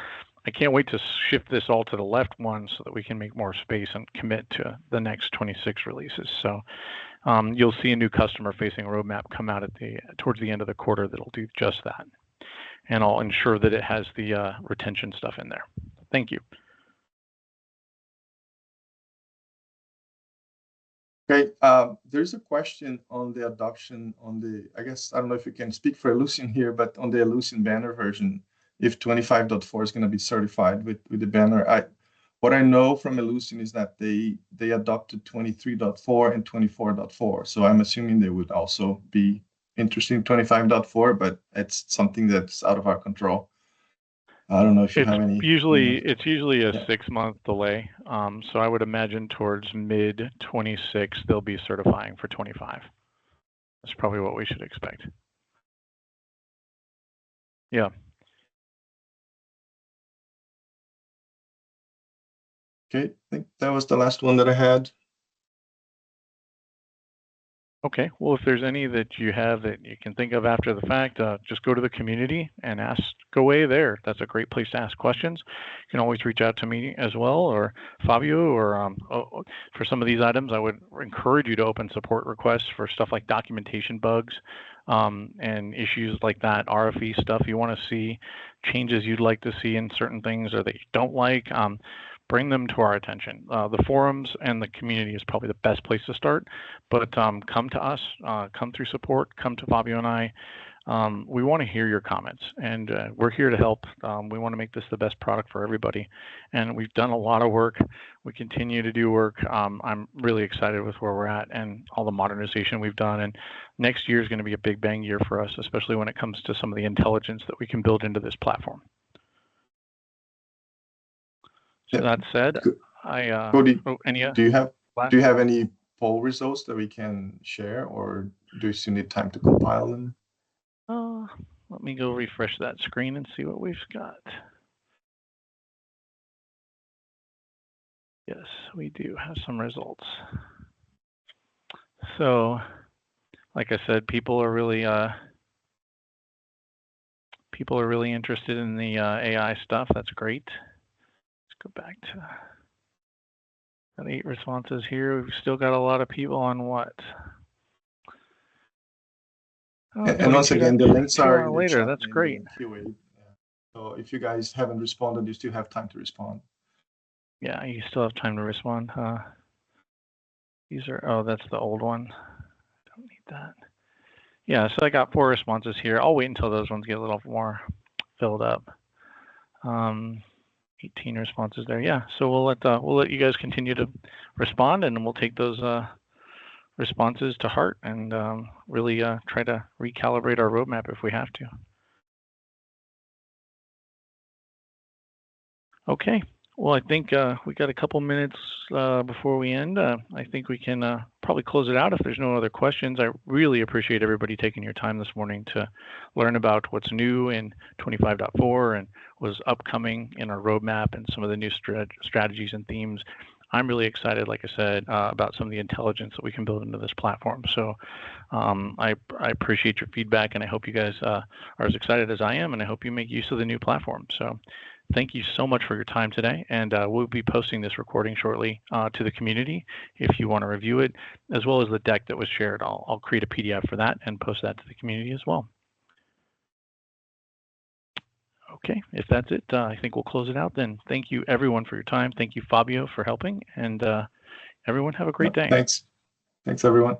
Speaker 1: I can't wait to shift this all to the left one so that we can make more space and commit to the next 26 releases. So you'll see a new customer-facing roadmap come out towards the end of the quarter that'll do just that. And I'll ensure that it has the retention stuff in there. Thank you.
Speaker 2: Okay, there's a question on the adoption I guess, I don't know if you can speak for Ellucian here, but on the Ellucian banner version, if 25.4 is going to be certified with the banner. What I know from Ellucian is that they adopted 23.4 and 24.4. So I'm assuming they would also be interested in 25.4, but it's something that's out of our control. I don't know if you have any.
Speaker 1: It's usually a 6-month delay. So I would imagine towards mid 26 they'll be certifying for 25. That's probably what we should expect. Yeah.
Speaker 2: Okay, I think that was the last one that I had.
Speaker 1: Okay, well, if there's any that you have that you can think of after the fact, just go to the community and ask away there. That's a great place to ask questions. You can always reach out to me as well, or Fabio, or for some of these items, I would encourage you to open support requests for stuff like documentation bugs and issues like that, RFE stuff you want to see, changes you'd like to see in certain things or that you don't like. Bring them to our attention. The forums and the community is probably the best place to start, but come to us, come through support, come to Fabio and I. We want to hear your comments, and we're here to help. We want to make this the best product for everybody, and we've done a lot of work. We continue to do work. I'm really excited with where we're at and all the modernization we've done, and next year is going to be a big bang year for us, especially when it comes to some of the intelligence that we can build into this platform. So that said,
Speaker 2: Cody, do you have any poll results that we can share, or do you still need time to compile them?
Speaker 1: Let me go refresh that screen and see what we've got. Yes, we do have some results. So, like I said, people are really interested in the AI stuff. That's great. Go back to got 8 responses here. We've still got a lot of people on what?
Speaker 2: And once again, the links are
Speaker 1: later. That's great.
Speaker 2: So if you guys haven't responded, you still have time to respond.
Speaker 1: Yeah, you still have time to respond. These are, oh, that's the old one. Don't need that. Yeah, so I got 4 responses here. I'll wait until those ones get a little more filled up. 18 responses there. Yeah, so we'll let you guys continue to respond, and we'll take those responses to heart and really try to recalibrate our roadmap if we have to. Okay. Well, I think we got a couple minutes before we end. I think we can probably close it out if there's no other questions. I really appreciate everybody taking your time this morning to learn about what's new in 25.4 and what's upcoming in our roadmap and some of the new strategies and themes. I'm really excited, like I said, about some of the intelligence that we can build into this platform. So I appreciate your feedback, and I hope you guys are as excited as I am, and I hope you make use of the new platform. So thank you so much for your time today, and we'll be posting this recording shortly to the community if you want to review it, as well as the deck that was shared. I'll create a PDF for that and post that to the community as well. Okay, if that's it, I think we'll close it out then. Thank you everyone for your time. Thank you, Fabio, for helping, and everyone have a great day.
Speaker 2: Thanks. Thanks, everyone.